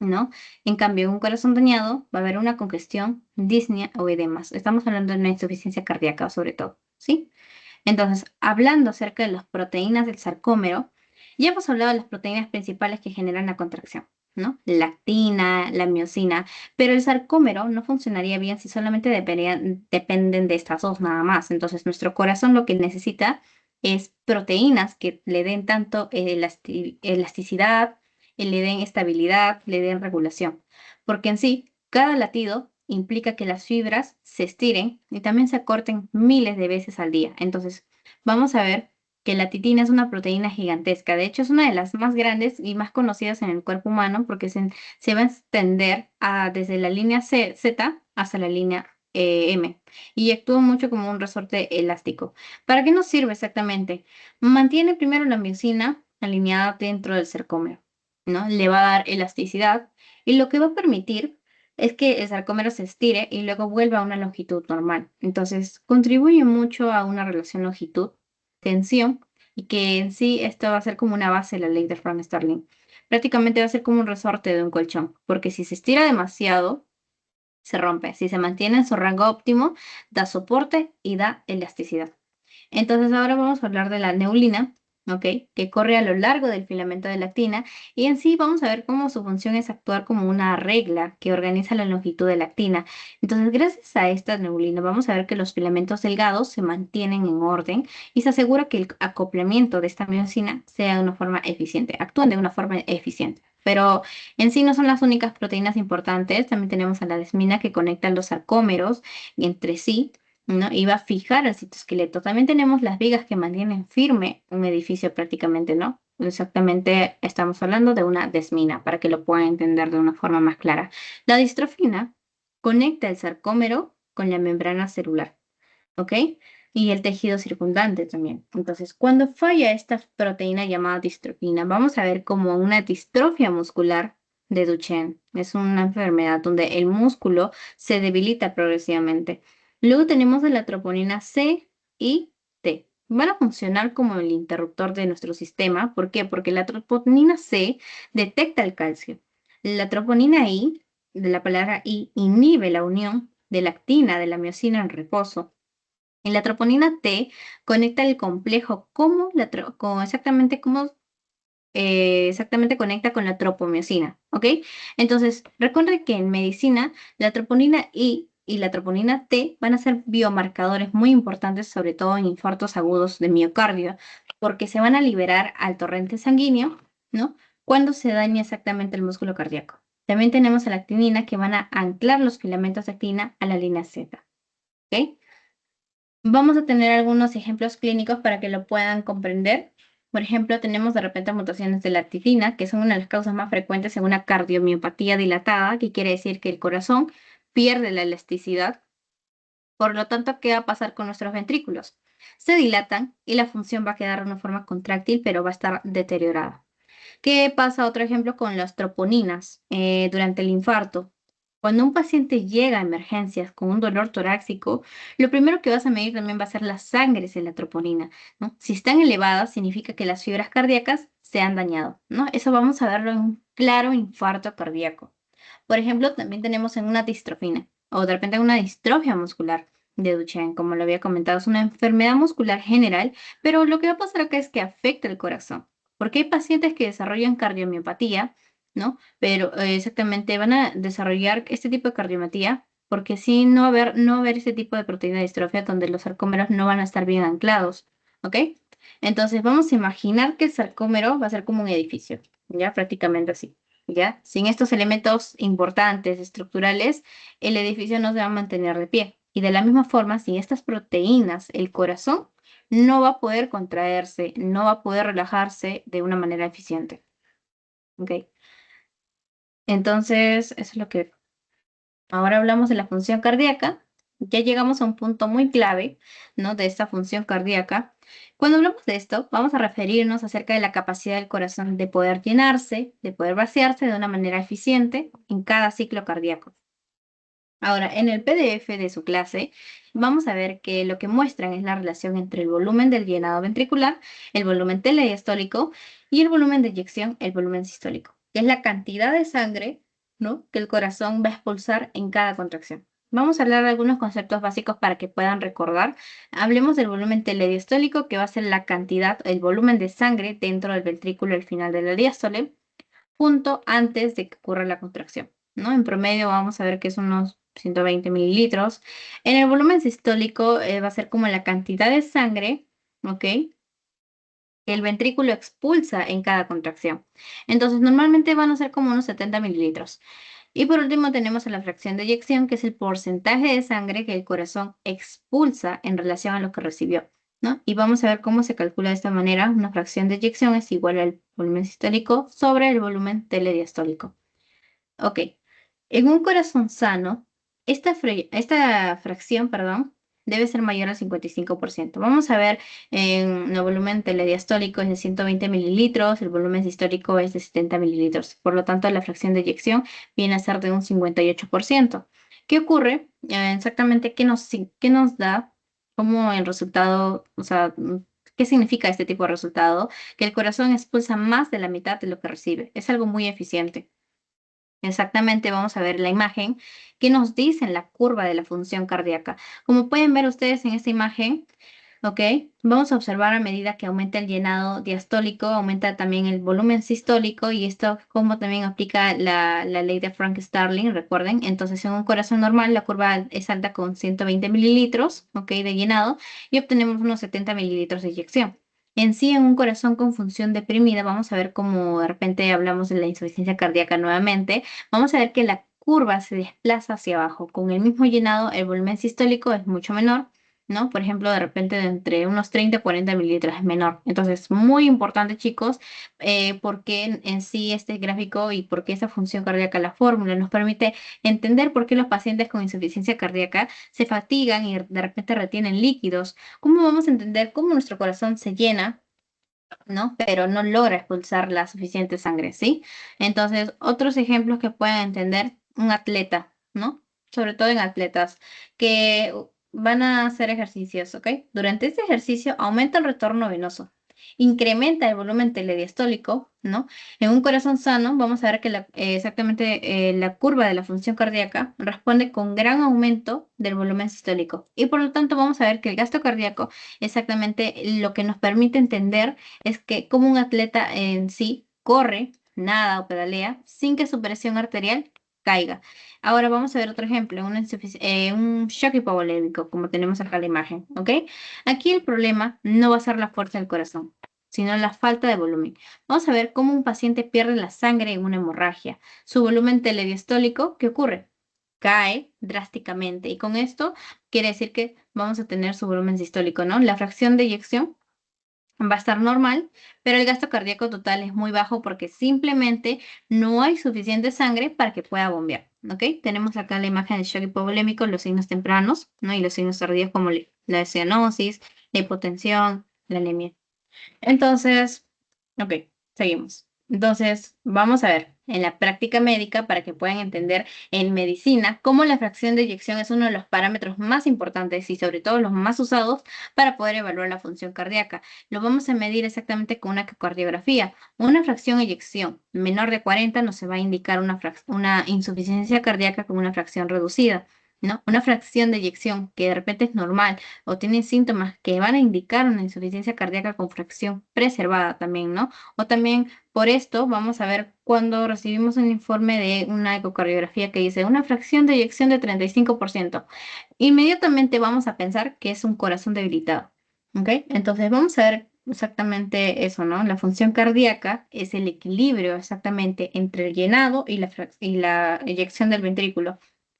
¿no? En cambio, en un corazón dañado va a haber una congestión, disnea o edemas. Estamos hablando de una insuficiencia cardíaca, sobre todo, ¿sí? Entonces, hablando acerca de las proteínas del sarcómero, ya hemos hablado de las proteínas principales que generan la contracción, ¿no? La actina, la miosina, pero el sarcómero no funcionaría bien si solamente dependen de estas dos nada más. Entonces, nuestro corazón lo que necesita es proteínas que le den tanto elasticidad, le den estabilidad, le den regulación, porque en sí, cada latido implica que las fibras se estiren y también se acorten miles de veces al día. Entonces, vamos a ver que la titina es una proteína gigantesca. De hecho, es una de las más grandes y más conocidas en el cuerpo humano porque se va a extender desde la línea Z hasta la línea M y actúa mucho como un resorte elástico. ¿Para qué nos sirve exactamente? Mantiene primero la miosina alineada dentro del sarcómero, ¿no? Le va a dar elasticidad y lo que va a permitir es que el sarcómero se estire y luego vuelva a una longitud normal. Entonces, contribuye mucho a una relación longitud-tensión y que en sí esto va a ser como una base de la ley de Frank-Starling. Prácticamente va a ser como un resorte de un colchón, porque si se estira demasiado, se rompe. Si se mantiene en su rango óptimo, da soporte y da elasticidad. Entonces ahora vamos a hablar de la neulina, ¿ok? Que corre a lo largo del filamento de la actina y en sí vamos a ver cómo su función es actuar como una regla que organiza la longitud de la actina. Entonces, gracias a esta neulina vamos a ver que los filamentos delgados se mantienen en orden y se asegura que el acoplamiento de esta miosina sea de una forma eficiente, actúan de una forma eficiente. Pero en sí no son las únicas proteínas importantes, también tenemos a la desmina que conecta los sarcómeros entre sí, ¿no? Y va a fijar el citoesqueleto. También tenemos las vigas que mantienen firme un edificio prácticamente, ¿no? Exactamente, estamos hablando de una desmina, para que lo puedan entender de una forma más clara. La distrofina conecta el sarcómero con la membrana celular, ¿ok? Y el tejido circundante también. Entonces, cuando falla esta proteína llamada distrofina, vamos a ver como una distrofia muscular de Duchenne. Es una enfermedad donde el músculo se debilita progresivamente. Luego tenemos a la troponina C y T. Van a funcionar como el interruptor de nuestro sistema. ¿Por qué? Porque la troponina C detecta el calcio. La troponina I, de la palabra I, inhibe la unión de la actina de la miosina en reposo. Y la troponina T conecta el complejo como exactamente como exactamente conecta con la tropomiosina, ¿ok? Entonces, recuerden que en medicina la troponina I y la troponina T van a ser biomarcadores muy importantes, sobre todo en infartos agudos de miocardio, porque se van a liberar al torrente sanguíneo, ¿no? Cuando se daña exactamente el músculo cardíaco. También tenemos a la actinina que van a anclar los filamentos de actina a la línea Z, ¿ok? Vamos a tener algunos ejemplos clínicos para que lo puedan comprender. Por ejemplo, tenemos de repente mutaciones de la titina, que son una de las causas más frecuentes en una cardiomiopatía dilatada, que quiere decir que el corazón pierde la elasticidad. Por lo tanto, ¿qué va a pasar con nuestros ventrículos? Se dilatan y la función va a quedar de una forma contráctil, pero va a estar deteriorada. ¿Qué pasa? Otro ejemplo con las troponinas durante el infarto. Cuando un paciente llega a emergencias con un dolor torácico, lo primero que vas a medir también va a ser las sangres de la troponina, ¿no? Si están elevadas, significa que las fibras cardíacas se han dañado, ¿no? Eso vamos a verlo en un claro infarto cardíaco. Por ejemplo, también tenemos en una distrofina o de repente en una distrofia muscular de Duchenne, como lo había comentado, es una enfermedad muscular general, pero lo que va a pasar acá es que afecta el corazón, porque hay pacientes que desarrollan cardiomiopatía, ¿no? Pero exactamente van a desarrollar este tipo de cardiomiopatía porque si no haber ese tipo de proteína de distrofia donde los sarcómeros no van a estar bien anclados, ¿ok? Entonces vamos a imaginar que el sarcómero va a ser como un edificio, ya prácticamente así. ¿Ya? Sin estos elementos importantes, estructurales, el edificio no se va a mantener de pie. Y de la misma forma, sin estas proteínas, el corazón no va a poder contraerse, no va a poder relajarse de una manera eficiente. ¿Ok? Entonces, eso es lo que ahora hablamos de la función cardíaca. Ya llegamos a un punto muy clave, ¿no? De esta función cardíaca. Cuando hablamos de esto, vamos a referirnos acerca de la capacidad del corazón de poder llenarse, de poder vaciarse de una manera eficiente en cada ciclo cardíaco. Ahora, en el PDF de su clase, vamos a ver que lo que muestran es la relación entre el volumen del llenado ventricular, el volumen telediastólico y el volumen de eyección, el volumen sistólico, que es la cantidad de sangre, ¿no?, que el corazón va a expulsar en cada contracción. Vamos a hablar de algunos conceptos básicos para que puedan recordar. Hablemos del volumen telediastólico, que va a ser la cantidad, el volumen de sangre dentro del ventrículo al final de la diástole, punto antes de que ocurra la contracción, ¿no? En promedio vamos a ver que es unos 120 mililitros. En el volumen sistólico va a ser como la cantidad de sangre, ¿ok?, que el ventrículo expulsa en cada contracción. Entonces, normalmente van a ser como unos 70 mililitros. Y por último tenemos a la fracción de eyección, que es el porcentaje de sangre que el corazón expulsa en relación a lo que recibió, ¿no? Y vamos a ver cómo se calcula de esta manera. Una fracción de eyección es igual al volumen sistólico sobre el volumen telediastólico. Ok, en un corazón sano, esta fracción, perdón, debe ser mayor al 55%. Vamos a ver, en el volumen telediastólico es de 120 mililitros, el volumen sistólico es de 70 mililitros. Por lo tanto, la fracción de eyección viene a ser de un 58%. ¿Qué ocurre? Exactamente, qué nos da como el resultado, o sea, ¿qué significa este tipo de resultado? Que el corazón expulsa más de la mitad de lo que recibe. Es algo muy eficiente. Exactamente, vamos a ver la imagen que nos dice en la curva de la función cardíaca. Como pueden ver ustedes en esta imagen, ¿ok? Vamos a observar a medida que aumenta el llenado diastólico, aumenta también el volumen sistólico y esto como también aplica la ley de Frank-Starling, recuerden. Entonces en un corazón normal la curva es alta con 120 mililitros, ¿ok? De llenado y obtenemos unos 70 mililitros de eyección. En sí, en un corazón con función deprimida, vamos a ver cómo de repente hablamos de la insuficiencia cardíaca nuevamente. Vamos a ver que la curva se desplaza hacia abajo. Con el mismo llenado, el volumen sistólico es mucho menor, ¿no? Por ejemplo, de repente de entre unos 30 a 40 mililitros es menor. Entonces, muy importante, chicos, porque en sí este gráfico y por qué esa función cardíaca, la fórmula, nos permite entender por qué los pacientes con insuficiencia cardíaca se fatigan y de repente retienen líquidos. ¿Cómo vamos a entender cómo nuestro corazón se llena, ¿no? Pero no logra expulsar la suficiente sangre, ¿sí? Entonces, otros ejemplos que puedan entender un atleta, ¿no? Sobre todo en atletas que van a hacer ejercicios, ¿ok? Durante este ejercicio aumenta el retorno venoso, incrementa el volumen telediastólico, ¿no? En un corazón sano, vamos a ver que exactamente la curva de la función cardíaca responde con gran aumento del volumen sistólico y por lo tanto vamos a ver que el gasto cardíaco exactamente lo que nos permite entender es que como un atleta en sí corre, nada o pedalea sin que su presión arterial caiga. Ahora vamos a ver otro ejemplo, un shock hipovolémico, como tenemos acá la imagen, ¿ok? Aquí el problema no va a ser la fuerza del corazón, sino la falta de volumen. Vamos a ver cómo un paciente pierde la sangre en una hemorragia. Su volumen telediastólico, ¿qué ocurre? Cae drásticamente y con esto quiere decir que vamos a tener su volumen sistólico, ¿no? La fracción de eyección va a estar normal, pero el gasto cardíaco total es muy bajo porque simplemente no hay suficiente sangre para que pueda bombear, ¿ok? Tenemos acá la imagen del shock hipovolémico, los signos tempranos, ¿no? Y los signos tardíos como la cianosis, la hipotensión, la anemia. Entonces, ok, seguimos. Entonces, vamos a ver en la práctica médica para que puedan entender en medicina cómo la fracción de eyección es uno de los parámetros más importantes y sobre todo los más usados para poder evaluar la función cardíaca. Lo vamos a medir exactamente con una ecocardiografía. Una fracción eyección menor de 40 nos se va a indicar una insuficiencia cardíaca con una fracción reducida, ¿no? Una fracción de eyección que de repente es normal o tienen síntomas que van a indicar una insuficiencia cardíaca con fracción preservada también, ¿no? O también por esto vamos a ver cuando recibimos un informe de una ecocardiografía que dice una fracción de eyección de 35%. Inmediatamente vamos a pensar que es un corazón debilitado, ¿ok? Entonces vamos a ver exactamente eso, ¿no? La función cardíaca es el equilibrio exactamente entre el llenado y la eyección del ventrículo.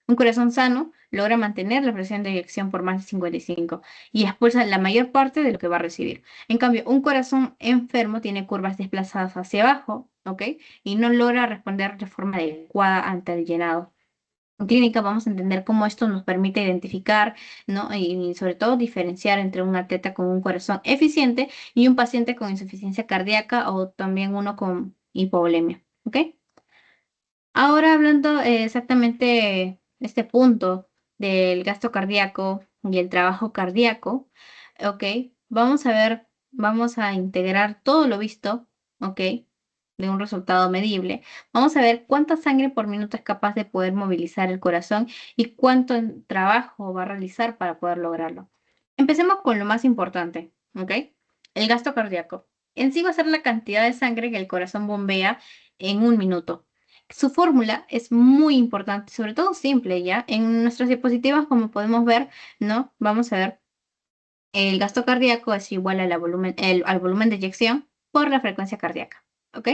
Un corazón sano logra mantener la presión de eyección por más de 55 y expulsa la mayor parte de lo que va a recibir. En cambio, un corazón enfermo tiene curvas desplazadas hacia abajo, ¿ok? Y no logra responder de forma adecuada ante el llenado. En clínica vamos a entender cómo esto nos permite identificar, ¿no? Y sobre todo diferenciar entre un atleta con un corazón eficiente y un paciente con insuficiencia cardíaca o también uno con hipovolemia, ¿ok? Ahora hablando exactamente este punto del gasto cardíaco y el trabajo cardíaco, ok, vamos a ver, vamos a integrar todo lo visto, ok, de un resultado medible. Vamos a ver cuánta sangre por minuto es capaz de poder movilizar el corazón y cuánto trabajo va a realizar para poder lograrlo. Empecemos con lo más importante, ok, el gasto cardíaco. En sí va a ser la cantidad de sangre que el corazón bombea en un minuto. Su fórmula es muy importante, sobre todo simple, ¿ya? En nuestras diapositivas, como podemos ver, ¿no? Vamos a ver, el gasto cardíaco es igual a al volumen de eyección por la frecuencia cardíaca, ¿ok?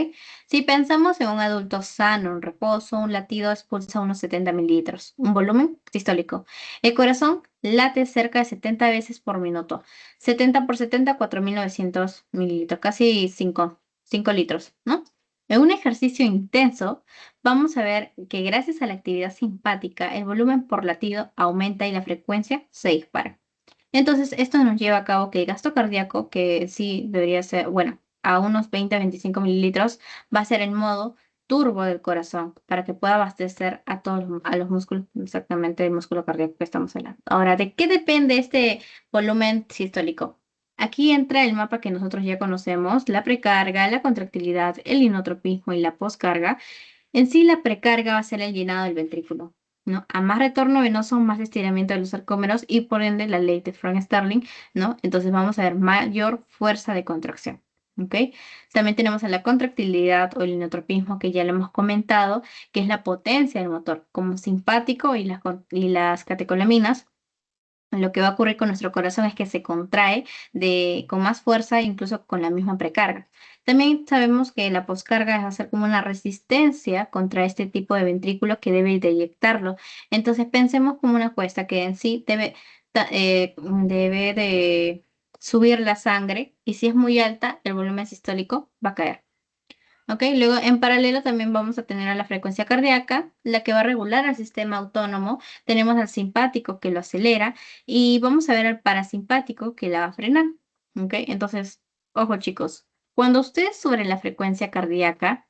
Si pensamos en un adulto sano, en reposo, un latido expulsa unos 70 mililitros, un volumen sistólico. El corazón late cerca de 70 veces por minuto. 70 por 70, 4.900 mililitros, casi 5 litros, ¿no? En un ejercicio intenso, vamos a ver que gracias a la actividad simpática, el volumen por latido aumenta y la frecuencia se dispara. Entonces, esto nos lleva a cabo que el gasto cardíaco, que sí debería ser, bueno, a unos 20 a 25 mililitros, va a ser en modo turbo del corazón para que pueda abastecer a todos a los músculos, exactamente el músculo cardíaco que estamos hablando. Ahora, ¿de qué depende este volumen sistólico? Aquí entra el mapa que nosotros ya conocemos, la precarga, la contractilidad, el inotropismo y la poscarga. En sí, la precarga va a ser el llenado del ventrículo, ¿no? A más retorno venoso, más estiramiento de los sarcómeros y por ende la ley de Frank-Starling, ¿no? Entonces vamos a ver mayor fuerza de contracción, ¿ok? También tenemos a la contractilidad o el inotropismo que ya lo hemos comentado, que es la potencia del motor, como simpático y las catecolaminas. Lo que va a ocurrir con nuestro corazón es que se contrae con más fuerza, incluso con la misma precarga. También sabemos que la poscarga es hacer como una resistencia contra este tipo de ventrículo que debe de eyectarlo. Entonces pensemos como una cuesta que en sí debe de subir la sangre y si es muy alta, el volumen sistólico va a caer. ¿Ok? Luego, en paralelo también vamos a tener a la frecuencia cardíaca, la que va a regular al sistema autónomo. Tenemos al simpático que lo acelera y vamos a ver al parasimpático que la va a frenar. ¿Ok? Entonces, ojo chicos, cuando usted sube la frecuencia cardíaca,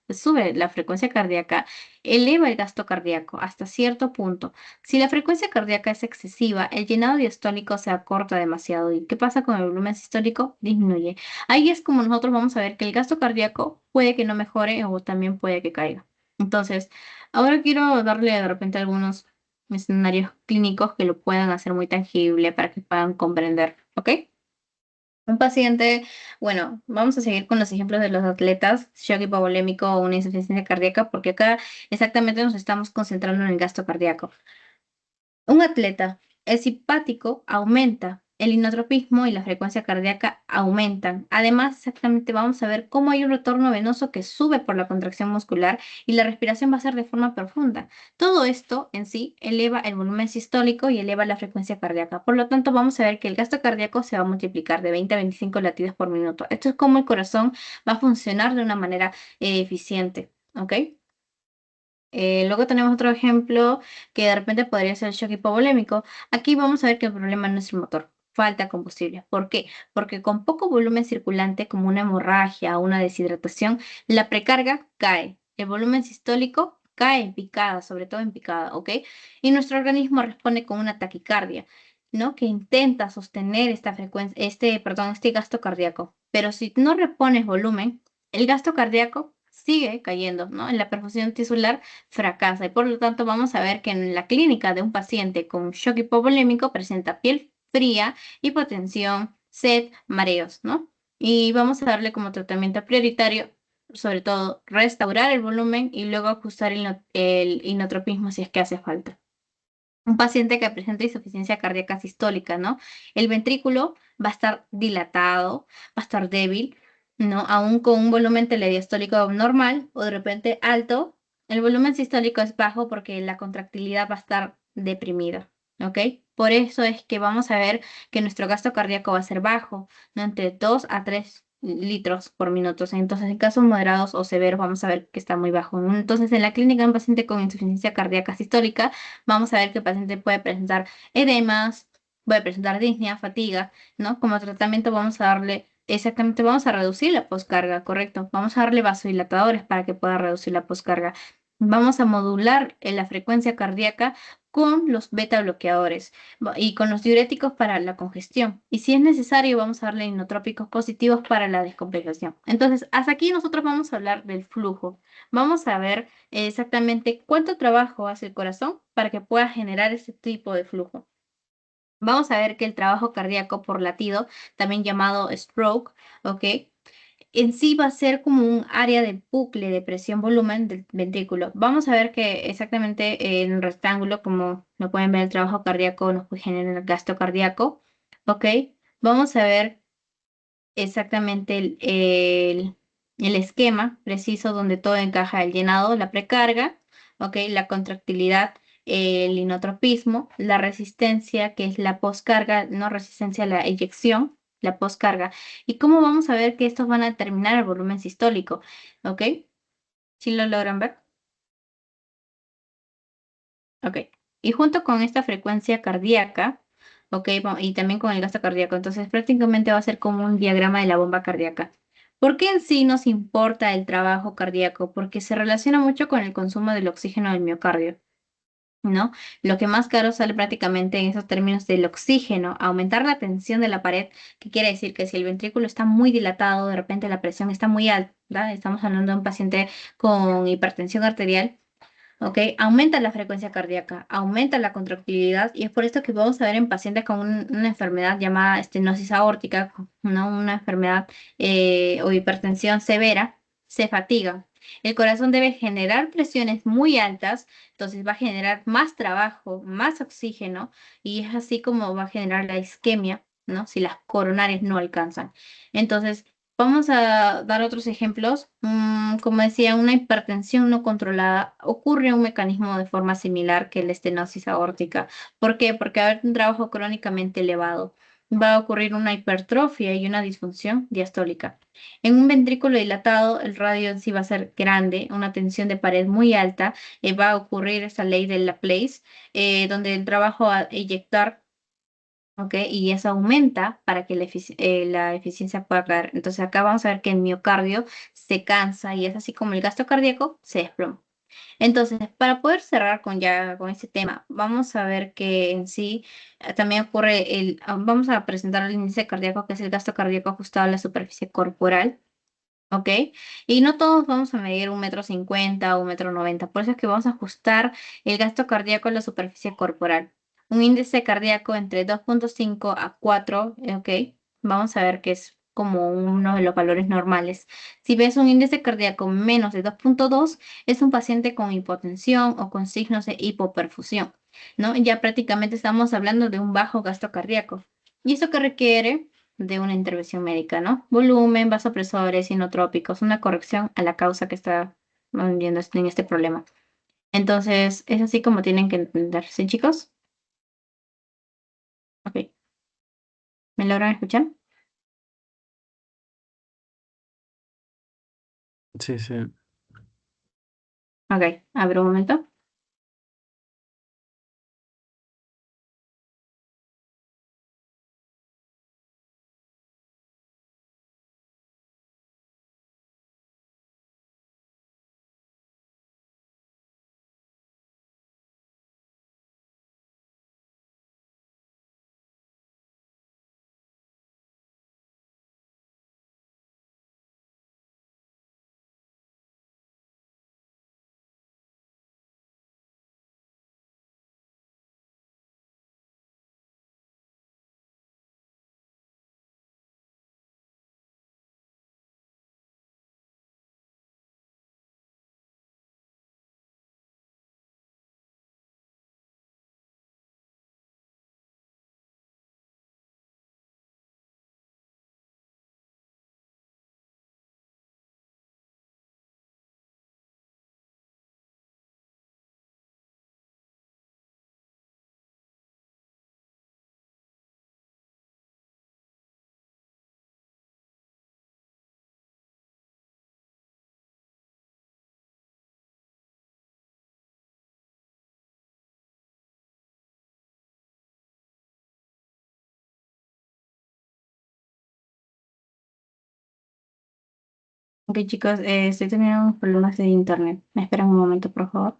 eleva el gasto cardíaco hasta cierto punto. Si la frecuencia cardíaca es excesiva, el llenado diastólico se acorta demasiado. ¿Y qué pasa con el volumen sistólico? Disminuye. Ahí es como nosotros vamos a ver que el gasto cardíaco puede que no mejore o también puede que caiga. Entonces, ahora quiero darle de repente algunos escenarios clínicos que lo puedan hacer muy tangible para que puedan comprender, ¿ok? Un paciente, bueno, vamos a seguir con los ejemplos de los atletas, shock hipovolémico o una insuficiencia cardíaca, porque acá exactamente nos estamos concentrando en el gasto cardíaco. Un atleta, el simpático aumenta, el inotropismo y la frecuencia cardíaca aumentan. Además, exactamente vamos a ver cómo hay un retorno venoso que sube por la contracción muscular y la respiración va a ser de forma profunda. Todo esto en sí eleva el volumen sistólico y eleva la frecuencia cardíaca. Por lo tanto, vamos a ver que el gasto cardíaco se va a multiplicar de 20 a 25 latidos por minuto. Esto es como el corazón va a funcionar de una manera eficiente. ¿Ok? Luego tenemos otro ejemplo que de repente podría ser el shock hipovolémico. Aquí vamos a ver que el problema no es el motor, falta combustible. ¿Por qué? Porque con poco volumen circulante, como una hemorragia o una deshidratación, la precarga cae. El volumen sistólico cae en picada, sobre todo en picada, ¿ok? Y nuestro organismo responde con una taquicardia, ¿no? Que intenta sostener esta frecuencia, este gasto cardíaco. Pero si no repones volumen, el gasto cardíaco sigue cayendo, ¿no? En la perfusión tisular fracasa y por lo tanto vamos a ver que en la clínica de un paciente con shock hipovolémico presenta piel fría, hipotensión, sed, mareos, ¿no? Y vamos a darle como tratamiento prioritario, sobre todo, restaurar el volumen y luego ajustar el inotropismo si es que hace falta. Un paciente que presenta insuficiencia cardíaca sistólica, ¿no? El ventrículo va a estar dilatado, va a estar débil, ¿no? Aún con un volumen telediastólico normal o de repente alto, el volumen sistólico es bajo porque la contractilidad va a estar deprimida, ¿ok? Por eso es que vamos a ver que nuestro gasto cardíaco va a ser bajo, ¿no? Entre 2 a 3 litros por minuto. Entonces, en casos moderados o severos, vamos a ver que está muy bajo, ¿no? Entonces, en la clínica, un paciente con insuficiencia cardíaca sistólica, vamos a ver que el paciente puede presentar edemas, puede presentar disnea, fatiga, ¿no? Como tratamiento vamos a darle, exactamente, vamos a reducir la poscarga, ¿correcto? Vamos a darle vasodilatadores para que pueda reducir la poscarga. Vamos a modular la frecuencia cardíaca con los beta bloqueadores y con los diuréticos para la congestión. Y si es necesario, vamos a darle inotrópicos positivos para la descompensación. Entonces, hasta aquí nosotros vamos a hablar del flujo. Vamos a ver exactamente cuánto trabajo hace el corazón para que pueda generar ese tipo de flujo. Vamos a ver que el trabajo cardíaco por latido, también llamado stroke, ¿ok? En sí va a ser como un área de bucle de presión-volumen del ventrículo. Vamos a ver que exactamente en un rectángulo, como lo pueden ver, el trabajo cardíaco nos puede generar gasto cardíaco, ¿ok? Vamos a ver exactamente el esquema preciso donde todo encaja el llenado, la precarga, ¿ok? La contractilidad, el inotropismo, la resistencia, que es la poscarga, no resistencia a la eyección, la poscarga. ¿Y cómo vamos a ver que estos van a determinar el volumen sistólico? ¿Ok? ¿Sí lo logran ver? Ok. Y junto con esta frecuencia cardíaca, ¿ok? Y también con el gasto cardíaco. Entonces, prácticamente va a ser como un diagrama de la bomba cardíaca. ¿Por qué en sí nos importa el trabajo cardíaco? Porque se relaciona mucho con el consumo del oxígeno del miocardio. ¿No? Lo que más caro sale prácticamente en esos términos del oxígeno, aumentar la tensión de la pared, que quiere decir que si el ventrículo está muy dilatado, de repente la presión está muy alta, ¿verdad? Estamos hablando de un paciente con hipertensión arterial, ¿ok? Aumenta la frecuencia cardíaca, aumenta la contractilidad y es por esto que vamos a ver en pacientes con una enfermedad llamada estenosis aórtica, ¿no? Una enfermedad o hipertensión severa, se fatiga. El corazón debe generar presiones muy altas, entonces va a generar más trabajo, más oxígeno y es así como va a generar la isquemia, ¿no? Si las coronarias no alcanzan. Entonces, vamos a dar otros ejemplos. Como decía, una hipertensión no controlada ocurre un mecanismo de forma similar que la estenosis aórtica. ¿Por qué? Porque va a haber un trabajo crónicamente elevado. Va a ocurrir una hipertrofia y una disfunción diastólica. En un ventrículo dilatado, el radio en sí va a ser grande, una tensión de pared muy alta, va a ocurrir esta ley de Laplace, donde el trabajo a eyectar. ¿Ok? Y eso aumenta para que la eficiencia pueda caer. Entonces acá vamos a ver que el miocardio se cansa y es así como el gasto cardíaco se desploma. Entonces, para poder cerrar con este tema, vamos a ver que en sí también ocurre vamos a presentar el índice cardíaco, que es el gasto cardíaco ajustado a la superficie corporal. ¿Ok? Y no todos vamos a medir 1,50 m o 1,90 m. Por eso es que vamos a ajustar el gasto cardíaco a la superficie corporal. Un índice cardíaco entre 2,5 a 4, ¿ok? Vamos a ver que es como uno de los valores normales. Si ves un índice cardíaco menos de 2,2, es un paciente con hipotensión o con signos de hipoperfusión, ¿no? Ya prácticamente estamos hablando de un bajo gasto cardíaco. ¿Y eso qué requiere? De una intervención médica, ¿no? Volumen, vasopresores, inotrópicos, una corrección a la causa que está viendo en este problema. Entonces, es así como tienen que entender, ¿sí, chicos? Ok, ¿me logran escuchar? Sí, sí. Ok, a ver un momento. Ok, chicos, estoy teniendo unos problemas de internet. ¿Me esperan un momento, por favor?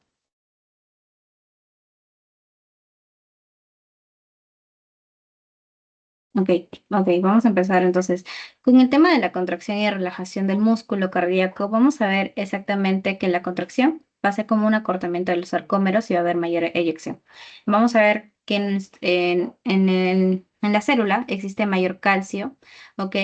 Ok, ok, vamos a empezar entonces. Con el tema de la contracción y relajación del músculo cardíaco, vamos a ver exactamente que la contracción va a ser como un acortamiento de los sarcómeros y va a haber mayor eyección. Vamos a ver que en la célula existe mayor calcio, ¿ok?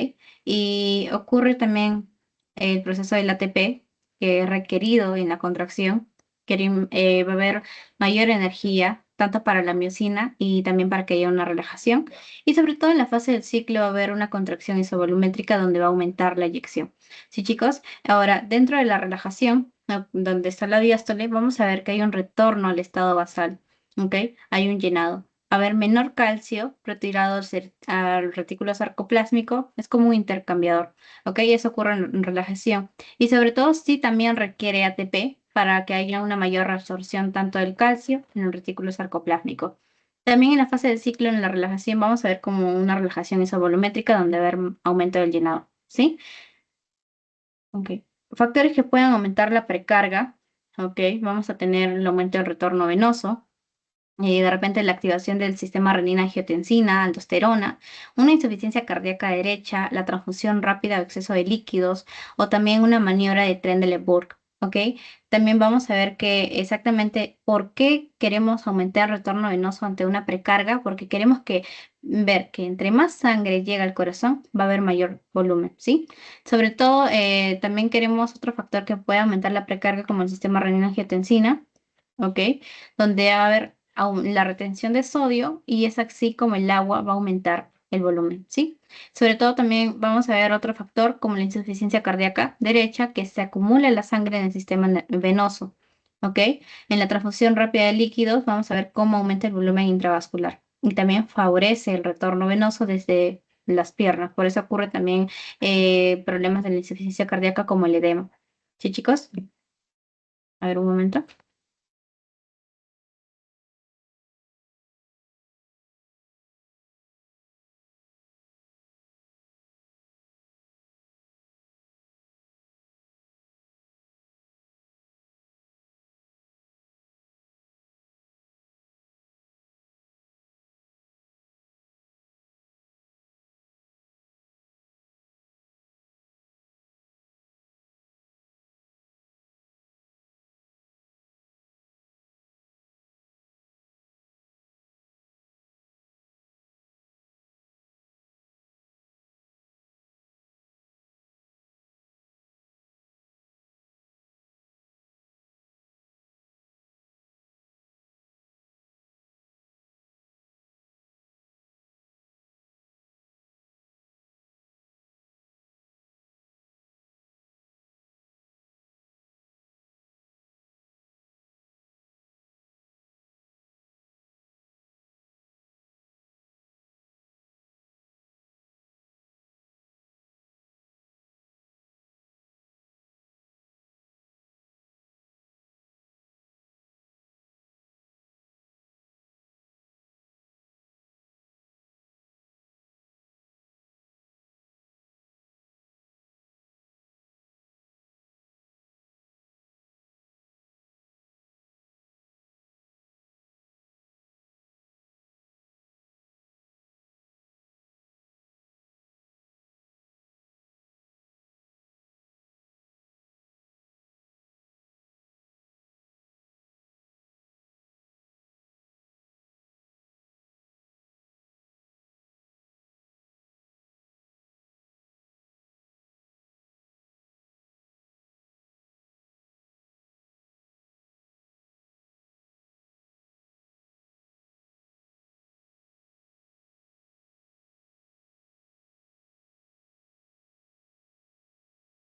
Y ocurre también el proceso del ATP, que es requerido en la contracción, va a haber mayor energía, tanto para la miocina y también para que haya una relajación. Y sobre todo en la fase del ciclo va a haber una contracción isovolumétrica donde va a aumentar la eyección. Sí, chicos. Ahora, dentro de la relajación, ¿no? Donde está la diástole, vamos a ver que hay un retorno al estado basal. ¿Ok? Hay un llenado. A ver, menor calcio retirado al retículo sarcoplásmico es como un intercambiador. ¿Ok? Eso ocurre en relajación. Y sobre todo, sí también requiere ATP para que haya una mayor absorción tanto del calcio en el retículo sarcoplásmico. También en la fase del ciclo, en la relajación, vamos a ver como una relajación isovolumétrica donde va a haber aumento del llenado, ¿sí? Ok. Factores que puedan aumentar la precarga, ok, vamos a tener el aumento del retorno venoso, de repente la activación del sistema renina-angiotensina, aldosterona, una insuficiencia cardíaca derecha, la transfusión rápida o exceso de líquidos, o también una maniobra de Trendelenburg, ¿ok? También vamos a ver que exactamente por qué queremos aumentar el retorno venoso ante una precarga, porque queremos ver que entre más sangre llega al corazón, va a haber mayor volumen, ¿sí? Sobre todo, también queremos otro factor que puede aumentar la precarga, como el sistema renina-angiotensina, ¿ok? Donde va a haber la retención de sodio y es así como el agua va a aumentar el volumen, ¿sí? Sobre todo también vamos a ver otro factor como la insuficiencia cardíaca derecha, que se acumula la sangre en el sistema venoso, ¿ok? En la transfusión rápida de líquidos vamos a ver cómo aumenta el volumen intravascular y también favorece el retorno venoso desde las piernas. Por eso ocurre también problemas de la insuficiencia cardíaca como el edema. ¿Sí, chicos? A ver un momento.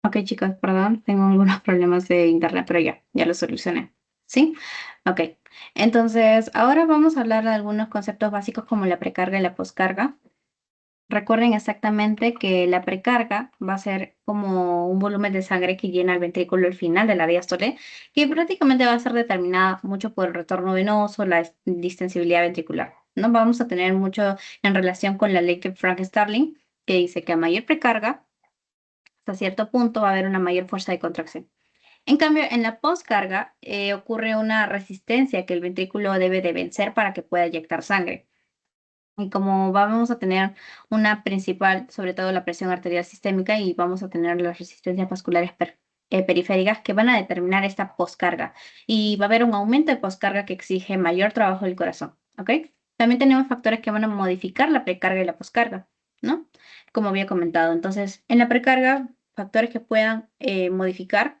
Ok, chicos, perdón, tengo algunos problemas de internet, pero ya lo solucioné. ¿Sí? Ok. Entonces, ahora vamos a hablar de algunos conceptos básicos como la precarga y la poscarga. Recuerden exactamente que la precarga va a ser como un volumen de sangre que llena el ventrículo al final de la diástole, que prácticamente va a ser determinada mucho por el retorno venoso, la distensibilidad ventricular. No vamos a tener mucho en relación con la ley de Frank Starling, que dice que a mayor precarga, hasta cierto punto va a haber una mayor fuerza de contracción. En cambio, en la poscarga ocurre una resistencia que el ventrículo debe de vencer para que pueda eyectar sangre. Y como vamos a tener una principal, sobre todo la presión arterial sistémica, y vamos a tener las resistencias vasculares periféricas que van a determinar esta poscarga. Y va a haber un aumento de poscarga que exige mayor trabajo del corazón. ¿Ok? También tenemos factores que van a modificar la precarga y la poscarga, ¿no? Como había comentado. Entonces, en la precarga, factores que puedan modificar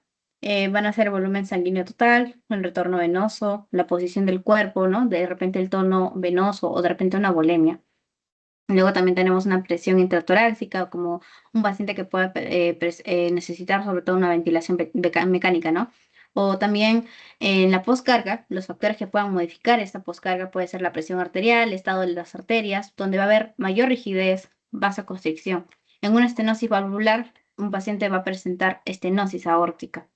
van a ser el volumen sanguíneo total, el retorno venoso, la posición del cuerpo, ¿no? De repente el tono venoso o de repente una volemia. Luego también tenemos una presión intratorácica, como un paciente que pueda necesitar sobre todo una ventilación mecánica, ¿no? O también en la poscarga, los factores que puedan modificar esta poscarga puede ser la presión arterial, el estado de las arterias, donde va a haber mayor rigidez, vasoconstricción. En una estenosis valvular, un paciente va a presentar estenosis aórtica.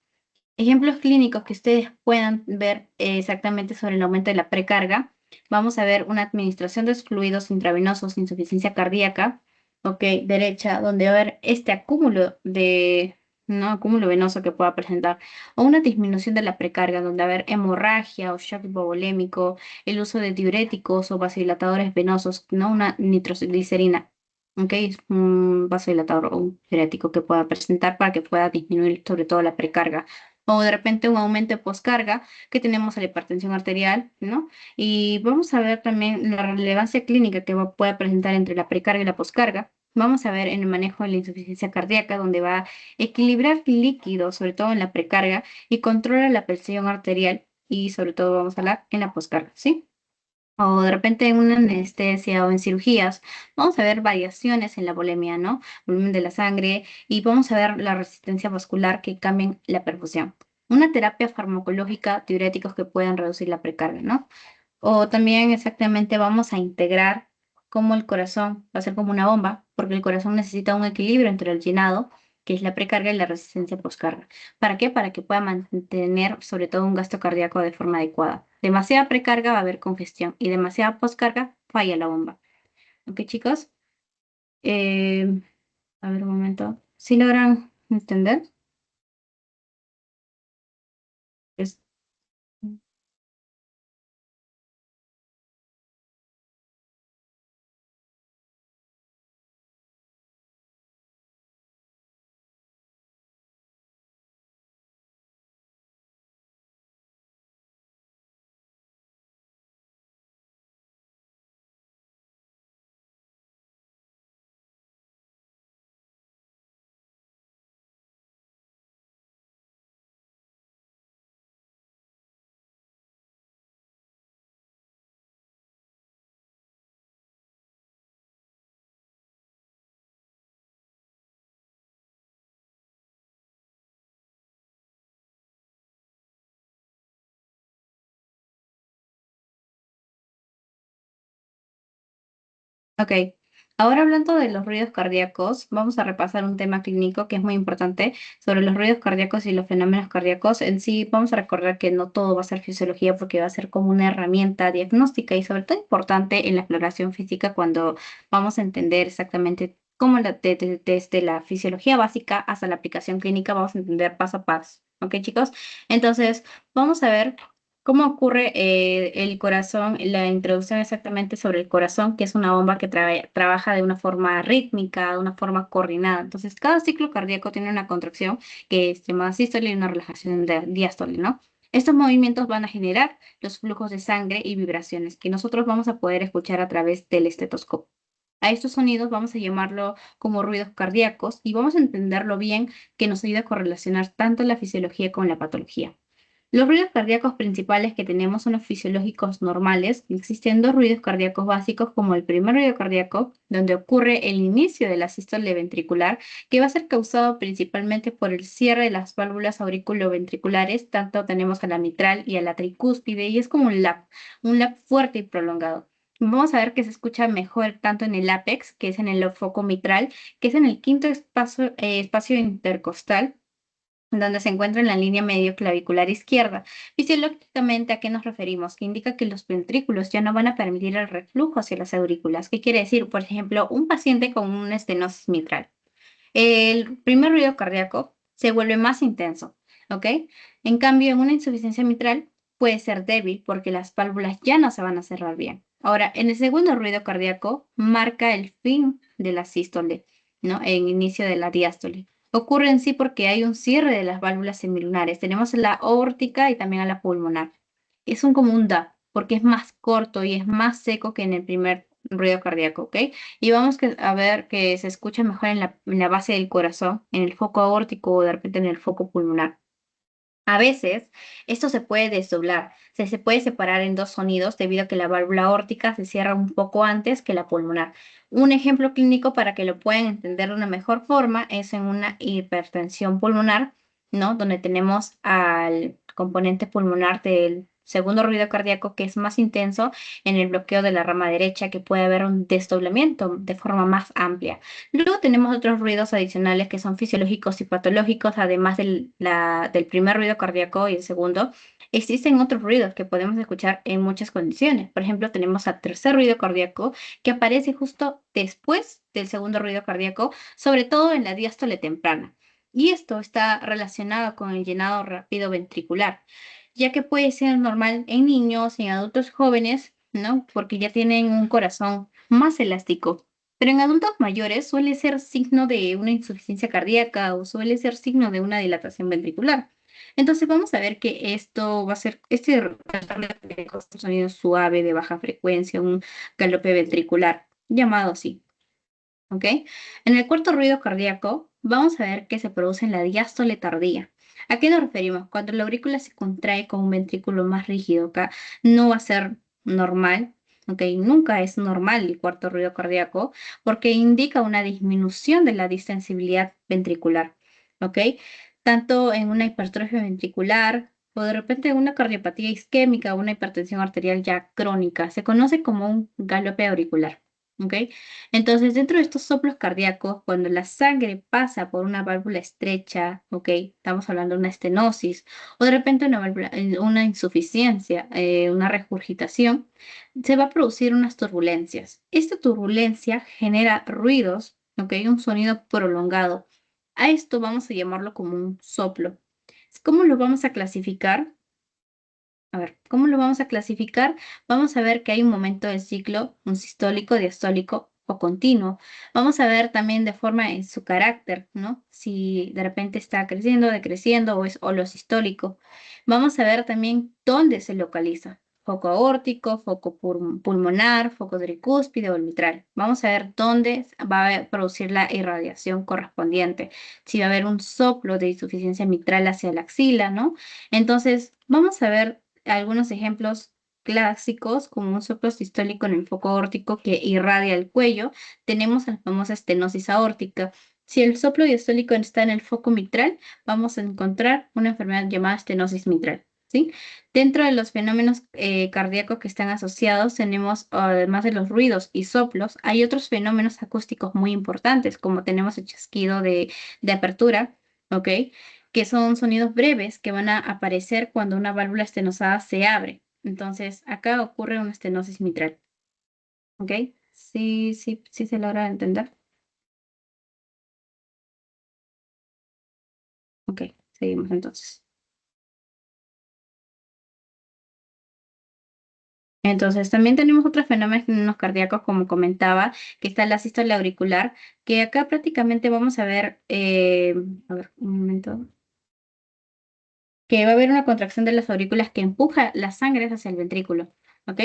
Ejemplos clínicos que ustedes puedan ver exactamente sobre el aumento de la precarga. Vamos a ver una administración de fluidos intravenosos, insuficiencia cardíaca, ok, derecha, donde va a haber este acúmulo de, ¿no? Acúmulo venoso que pueda presentar, o una disminución de la precarga, donde va a haber hemorragia o shock hipovolémico, el uso de diuréticos o vasodilatadores venosos, ¿no? Una nitroglicerina, ok, es un vasodilatador o un diurético que pueda presentar para que pueda disminuir sobre todo la precarga. O de repente un aumento de poscarga, que tenemos a la hipertensión arterial, ¿no? Y vamos a ver también la relevancia clínica que puede presentar entre la precarga y la poscarga. Vamos a ver en el manejo de la insuficiencia cardíaca, donde va a equilibrar líquidos, sobre todo en la precarga, y controla la presión arterial, y sobre todo vamos a hablar en la poscarga, ¿sí? O de repente en una anestesia o en cirugías, vamos a ver variaciones en la volemia, ¿no? Volumen de la sangre, y vamos a ver la resistencia vascular que cambien la perfusión. Una terapia farmacológica, diuréticos que puedan reducir la precarga, ¿no? O también exactamente vamos a integrar cómo el corazón va a ser como una bomba, porque el corazón necesita un equilibrio entre el llenado, que es la precarga, y la resistencia poscarga. ¿Para qué? Para que pueda mantener sobre todo un gasto cardíaco de forma adecuada. Demasiada precarga va a haber congestión y demasiada poscarga falla la bomba. ¿Ok, chicos? Eh, a ver un momento. ¿Sí logran entender? Es- Ok, ahora hablando de los ruidos cardíacos, vamos a repasar un tema clínico que es muy importante sobre los ruidos cardíacos y los fenómenos cardíacos. En sí, vamos a recordar que no todo va a ser fisiología porque va a ser como una herramienta diagnóstica y sobre todo importante en la exploración física cuando vamos a entender exactamente cómo desde la fisiología básica hasta la aplicación clínica vamos a entender paso a paso. ¿Ok, chicos? Entonces, vamos a ver ¿cómo ocurre el corazón, la introducción exactamente sobre el corazón, que es una bomba que trabaja de una forma rítmica, de una forma coordinada? Entonces, cada ciclo cardíaco tiene una contracción que es llamada sístole y una relajación de diástole, ¿no? Estos movimientos van a generar los flujos de sangre y vibraciones que nosotros vamos a poder escuchar a través del estetoscopio. A estos sonidos vamos a llamarlo como ruidos cardíacos y vamos a entenderlo bien que nos ayuda a correlacionar tanto la fisiología con la patología. Los ruidos cardíacos principales que tenemos son los fisiológicos normales. Existen dos ruidos cardíacos básicos, como el primer ruido cardíaco, donde ocurre el inicio de la sístole ventricular, que va a ser causado principalmente por el cierre de las válvulas auriculoventriculares. Tanto tenemos a la mitral y a la tricúspide, y es como un lap fuerte y prolongado. Vamos a ver que se escucha mejor tanto en el ápex, que es en el foco mitral, que es en el quinto espacio intercostal, donde se encuentra en la línea medio clavicular izquierda. Fisiológicamente, ¿a qué nos referimos? Que indica que los ventrículos ya no van a permitir el reflujo hacia las aurículas. ¿Qué quiere decir? Por ejemplo, un paciente con una estenosis mitral. El primer ruido cardíaco se vuelve más intenso, ¿ok? En cambio, en una insuficiencia mitral puede ser débil porque las válvulas ya no se van a cerrar bien. Ahora, en el segundo ruido cardíaco marca el fin de la sístole, ¿no? El inicio de la diástole. Ocurre en sí porque hay un cierre de las válvulas semilunares. Tenemos la aórtica y también a la pulmonar. Es un como un DAP porque es más corto y es más seco que en el primer ruido cardíaco, ¿ok? Y vamos a ver que se escucha mejor en la base del corazón, en el foco aórtico o de repente en el foco pulmonar. A veces esto se puede desdoblar, se puede separar en dos sonidos debido a que la válvula aórtica se cierra un poco antes que la pulmonar. Un ejemplo clínico para que lo puedan entender de una mejor forma es en una hipertensión pulmonar, ¿no? Donde tenemos al componente pulmonar del segundo ruido cardíaco que es más intenso en el bloqueo de la rama derecha, que puede haber un desdoblamiento de forma más amplia. Luego tenemos otros ruidos adicionales que son fisiológicos y patológicos, además del primer ruido cardíaco y el segundo. Existen otros ruidos que podemos escuchar en muchas condiciones. Por ejemplo, tenemos al tercer ruido cardíaco que aparece justo después del segundo ruido cardíaco, sobre todo en la diástole temprana. Y esto está relacionado con el llenado rápido ventricular, ya que puede ser normal en niños, en adultos jóvenes, ¿no? Porque ya tienen un corazón más elástico. Pero en adultos mayores suele ser signo de una insuficiencia cardíaca o suele ser signo de una dilatación ventricular. Entonces vamos a ver que esto va a ser, un sonido suave de baja frecuencia, un galope ventricular, llamado así. ¿Ok? En el cuarto ruido cardíaco, vamos a ver que se produce en la diástole tardía. ¿A qué nos referimos? Cuando la aurícula se contrae con un ventrículo más rígido, acá no va a ser normal, ¿ok? Nunca es normal el cuarto ruido cardíaco porque indica una disminución de la distensibilidad ventricular, ¿ok? Tanto en una hipertrofia ventricular o de repente en una cardiopatía isquémica o una hipertensión arterial ya crónica. Se conoce como un galope auricular, ¿ok? Entonces, dentro de estos soplos cardíacos, cuando la sangre pasa por una válvula estrecha, ¿ok? Estamos hablando de una estenosis, o de repente una insuficiencia, una regurgitación, se va a producir unas turbulencias. Esta turbulencia genera ruidos, ¿ok? Un sonido prolongado. A esto vamos a llamarlo como un soplo. ¿Cómo lo vamos a clasificar? A ver, ¿cómo lo vamos a clasificar? Vamos a ver que hay un momento del ciclo, un sistólico, diastólico o continuo. Vamos a ver también de forma en su carácter, ¿no? Si de repente está creciendo, decreciendo o es holosistólico. Vamos a ver también dónde se localiza. Foco aórtico, foco pulmonar, foco tricúspide o mitral. Vamos a ver dónde va a producir la irradiación correspondiente. Si va a haber un soplo de insuficiencia mitral hacia la axila, ¿no? Entonces, vamos a ver algunos ejemplos clásicos, como un soplo sistólico en el foco aórtico que irradia el cuello. Tenemos la famosa estenosis aórtica. Si el soplo diastólico está en el foco mitral, vamos a encontrar una enfermedad llamada estenosis mitral, ¿sí? Dentro de los fenómenos cardíacos que están asociados, tenemos, además de los ruidos y soplos, hay otros fenómenos acústicos muy importantes, como tenemos el chasquido de apertura, ¿ok? Que son sonidos breves que van a aparecer cuando una válvula estenosada se abre. Entonces, acá ocurre una estenosis mitral. ¿Ok? Sí, sí, sí se logra entender. Ok, seguimos entonces. Entonces, también tenemos otros fenómenos cardíacos, como comentaba, que está la sístole auricular, que acá prácticamente vamos a ver, un momento, que va a haber una contracción de las aurículas que empuja la sangre hacia el ventrículo. ¿Ok?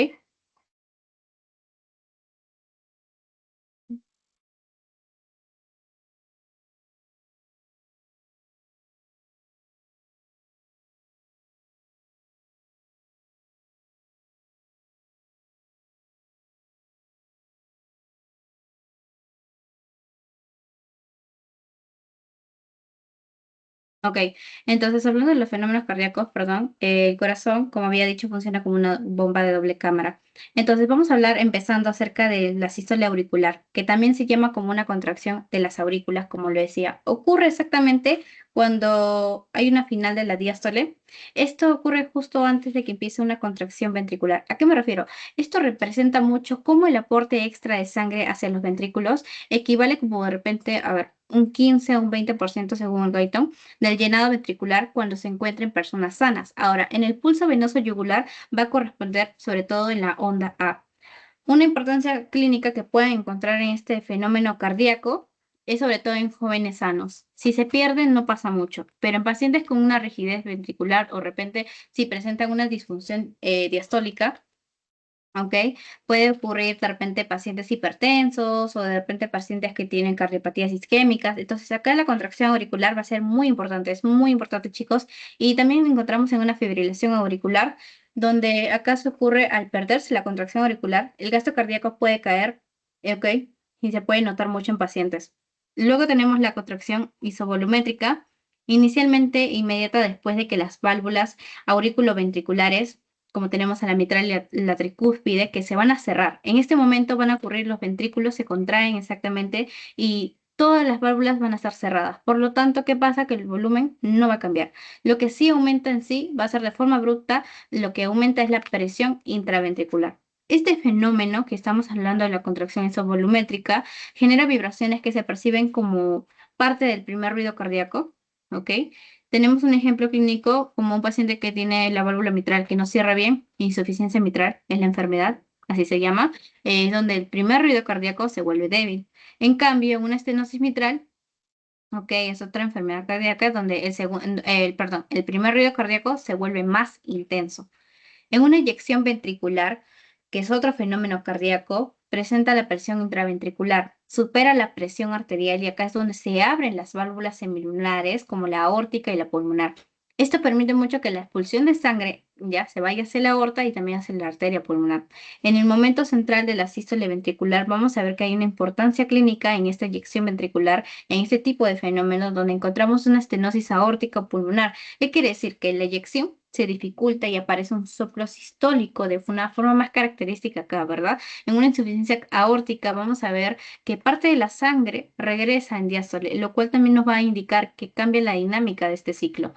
Ok, entonces hablando de los fenómenos cardíacos, perdón, el corazón, como había dicho, funciona como una bomba de doble cámara. Entonces vamos a hablar empezando acerca de la sístole auricular, que también se llama como una contracción de las aurículas, como lo decía. Ocurre exactamente cuando hay una final de la diástole. Esto ocurre justo antes de que empiece una contracción ventricular. ¿A qué me refiero? Esto representa mucho cómo el aporte extra de sangre hacia los ventrículos equivale como de repente, a ver, un 15 o un 20% según el Guyton del llenado ventricular cuando se encuentra en personas sanas. Ahora, en el pulso venoso yugular va a corresponder sobre todo en la onda A. Una importancia clínica que pueden encontrar en este fenómeno cardíaco es sobre todo en jóvenes sanos. Si se pierden no pasa mucho, pero en pacientes con una rigidez ventricular o de repente si presentan una disfunción diastólica, ¿ok? Puede ocurrir de repente pacientes hipertensos o de repente pacientes que tienen cardiopatías isquémicas. Entonces acá la contracción auricular va a ser muy importante, es muy importante, chicos. Y también encontramos en una fibrilación auricular, donde acá se ocurre al perderse la contracción auricular, el gasto cardíaco puede caer, ¿ok? Y se puede notar mucho en pacientes. Luego tenemos la contracción isovolumétrica, inicialmente inmediata después de que las válvulas auriculoventriculares como tenemos a la mitral y la tricúspide, que se van a cerrar. En este momento van a ocurrir, los ventrículos se contraen exactamente y todas las válvulas van a estar cerradas. Por lo tanto, ¿qué pasa? Que el volumen no va a cambiar. Lo que sí aumenta en sí va a ser de forma abrupta, lo que aumenta es la presión intraventricular. Este fenómeno que estamos hablando de la contracción isovolumétrica genera vibraciones que se perciben como parte del primer ruido cardíaco, ¿ok? Tenemos un ejemplo clínico como un paciente que tiene la válvula mitral que no cierra bien, insuficiencia mitral, es la enfermedad, así se llama, es donde el primer ruido cardíaco se vuelve débil. En cambio, una estenosis mitral, ok, es otra enfermedad cardíaca donde el primer ruido cardíaco se vuelve más intenso. En una eyección ventricular, que es otro fenómeno cardíaco, presenta la presión intraventricular, supera la presión arterial y acá es donde se abren las válvulas semilunares como la aórtica y la pulmonar. Esto permite mucho que la expulsión de sangre ya se vaya hacia la aorta y también hacia la arteria pulmonar. En el momento central de la sístole ventricular vamos a ver que hay una importancia clínica en esta eyección ventricular, en este tipo de fenómenos donde encontramos una estenosis aórtica o pulmonar. ¿Qué quiere decir? Que la eyección se dificulta y aparece un soplo sistólico de una forma más característica acá, ¿verdad? En una insuficiencia aórtica vamos a ver que parte de la sangre regresa en diástole, lo cual también nos va a indicar que cambia la dinámica de este ciclo.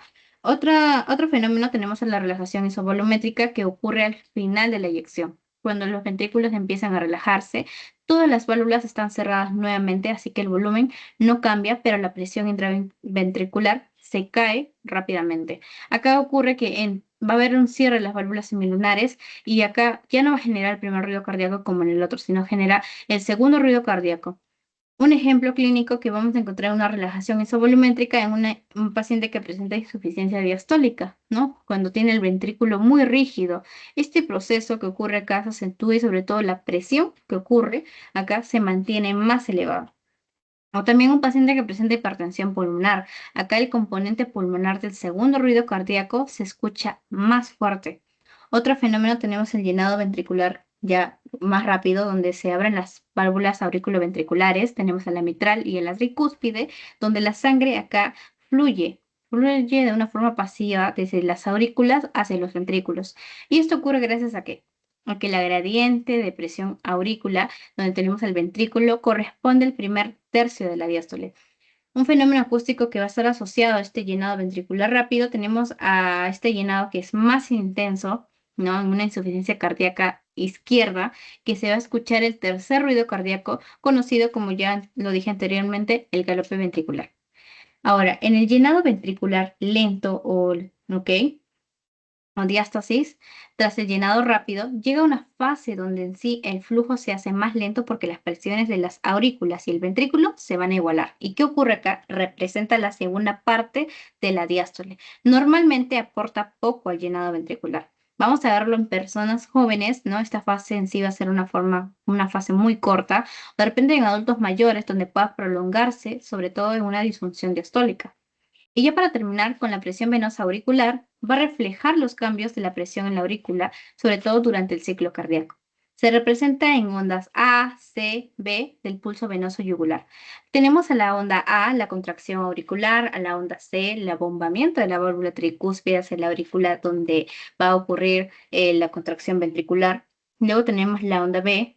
Otro fenómeno tenemos en la relajación isovolumétrica que ocurre al final de la eyección. Cuando los ventrículos empiezan a relajarse, todas las válvulas están cerradas nuevamente, así que el volumen no cambia, pero la presión intraventricular se cae rápidamente. Acá ocurre que va a haber un cierre de las válvulas semilunares y acá ya no va a generar el primer ruido cardíaco como en el otro, sino genera el segundo ruido cardíaco. Un ejemplo clínico que vamos a encontrar una relajación isovolumétrica en un paciente que presenta insuficiencia diastólica, ¿no? Cuando tiene el ventrículo muy rígido. Este proceso que ocurre acá se acentúa y sobre todo la presión que ocurre acá se mantiene más elevada. O también un paciente que presenta hipertensión pulmonar. Acá el componente pulmonar del segundo ruido cardíaco se escucha más fuerte. Otro fenómeno tenemos el llenado ventricular ya más rápido, donde se abren las válvulas auriculoventriculares. Tenemos a la mitral y a la tricúspide, donde la sangre acá fluye de una forma pasiva desde las aurículas hacia los ventrículos. Y esto ocurre gracias a que la gradiente de presión aurícula donde tenemos el ventrículo, corresponde al primer tercio de la diástole. Un fenómeno acústico que va a estar asociado a este llenado ventricular rápido, tenemos a este llenado que es más intenso, ¿no? En una insuficiencia cardíaca izquierda, que se va a escuchar el tercer ruido cardíaco, conocido como ya lo dije anteriormente, el galope ventricular. Ahora, en el llenado ventricular lento ¿ok? O diástasis, tras el llenado rápido, llega una fase donde en sí el flujo se hace más lento porque las presiones de las aurículas y el ventrículo se van a igualar. ¿Y qué ocurre acá? Representa la segunda parte de la diástole. Normalmente aporta poco al llenado ventricular. Vamos a verlo en personas jóvenes, ¿no? Esta fase en sí va a ser una fase muy corta. De repente en adultos mayores donde pueda prolongarse, sobre todo en una disfunción diastólica. Y ya para terminar con la presión venosa auricular, va a reflejar los cambios de la presión en la aurícula, sobre todo durante el ciclo cardíaco. Se representa en ondas A, C, B del pulso venoso yugular. Tenemos a la onda A, la contracción auricular, a la onda C, el abombamiento de la válvula tricúspide hacia la aurícula, donde va a ocurrir la contracción ventricular. Luego tenemos la onda V,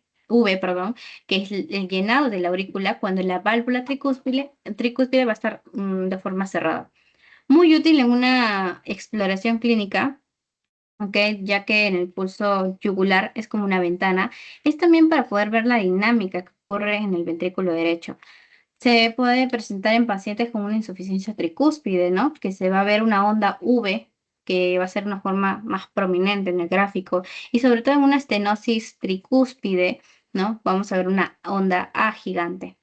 que es el llenado de la aurícula cuando la válvula tricúspide va a estar de forma cerrada. Muy útil en una exploración clínica, ¿ok? Ya que en el pulso yugular es como una ventana, es también para poder ver la dinámica que ocurre en el ventrículo derecho. Se puede presentar en pacientes con una insuficiencia tricúspide, ¿no? Que se va a ver una onda V, que va a ser una forma más prominente en el gráfico, y sobre todo en una estenosis tricúspide, ¿no? Vamos a ver una onda A gigante.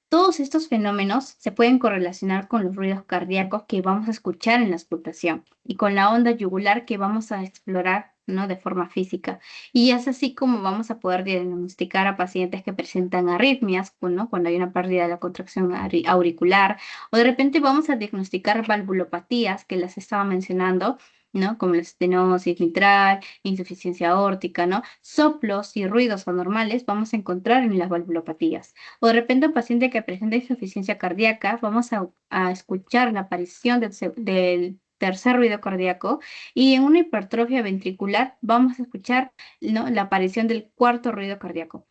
Todos estos fenómenos se pueden correlacionar con los ruidos cardíacos que vamos a escuchar en la auscultación y con la onda yugular que vamos a explorar, ¿no? De forma física. Y es así como vamos a poder diagnosticar a pacientes que presentan arritmias, ¿no? Cuando hay una pérdida de la contracción auricular, o de repente vamos a diagnosticar valvulopatías que las estaba mencionando, ¿no? Como la estenosis mitral, insuficiencia aórtica, ¿no? Soplos y ruidos anormales vamos a encontrar en las valvulopatías. O de repente un paciente que presenta insuficiencia cardíaca, vamos a escuchar la aparición del tercer ruido cardíaco, y en una hipertrofia ventricular vamos a escuchar, ¿no?, la aparición del cuarto ruido cardíaco.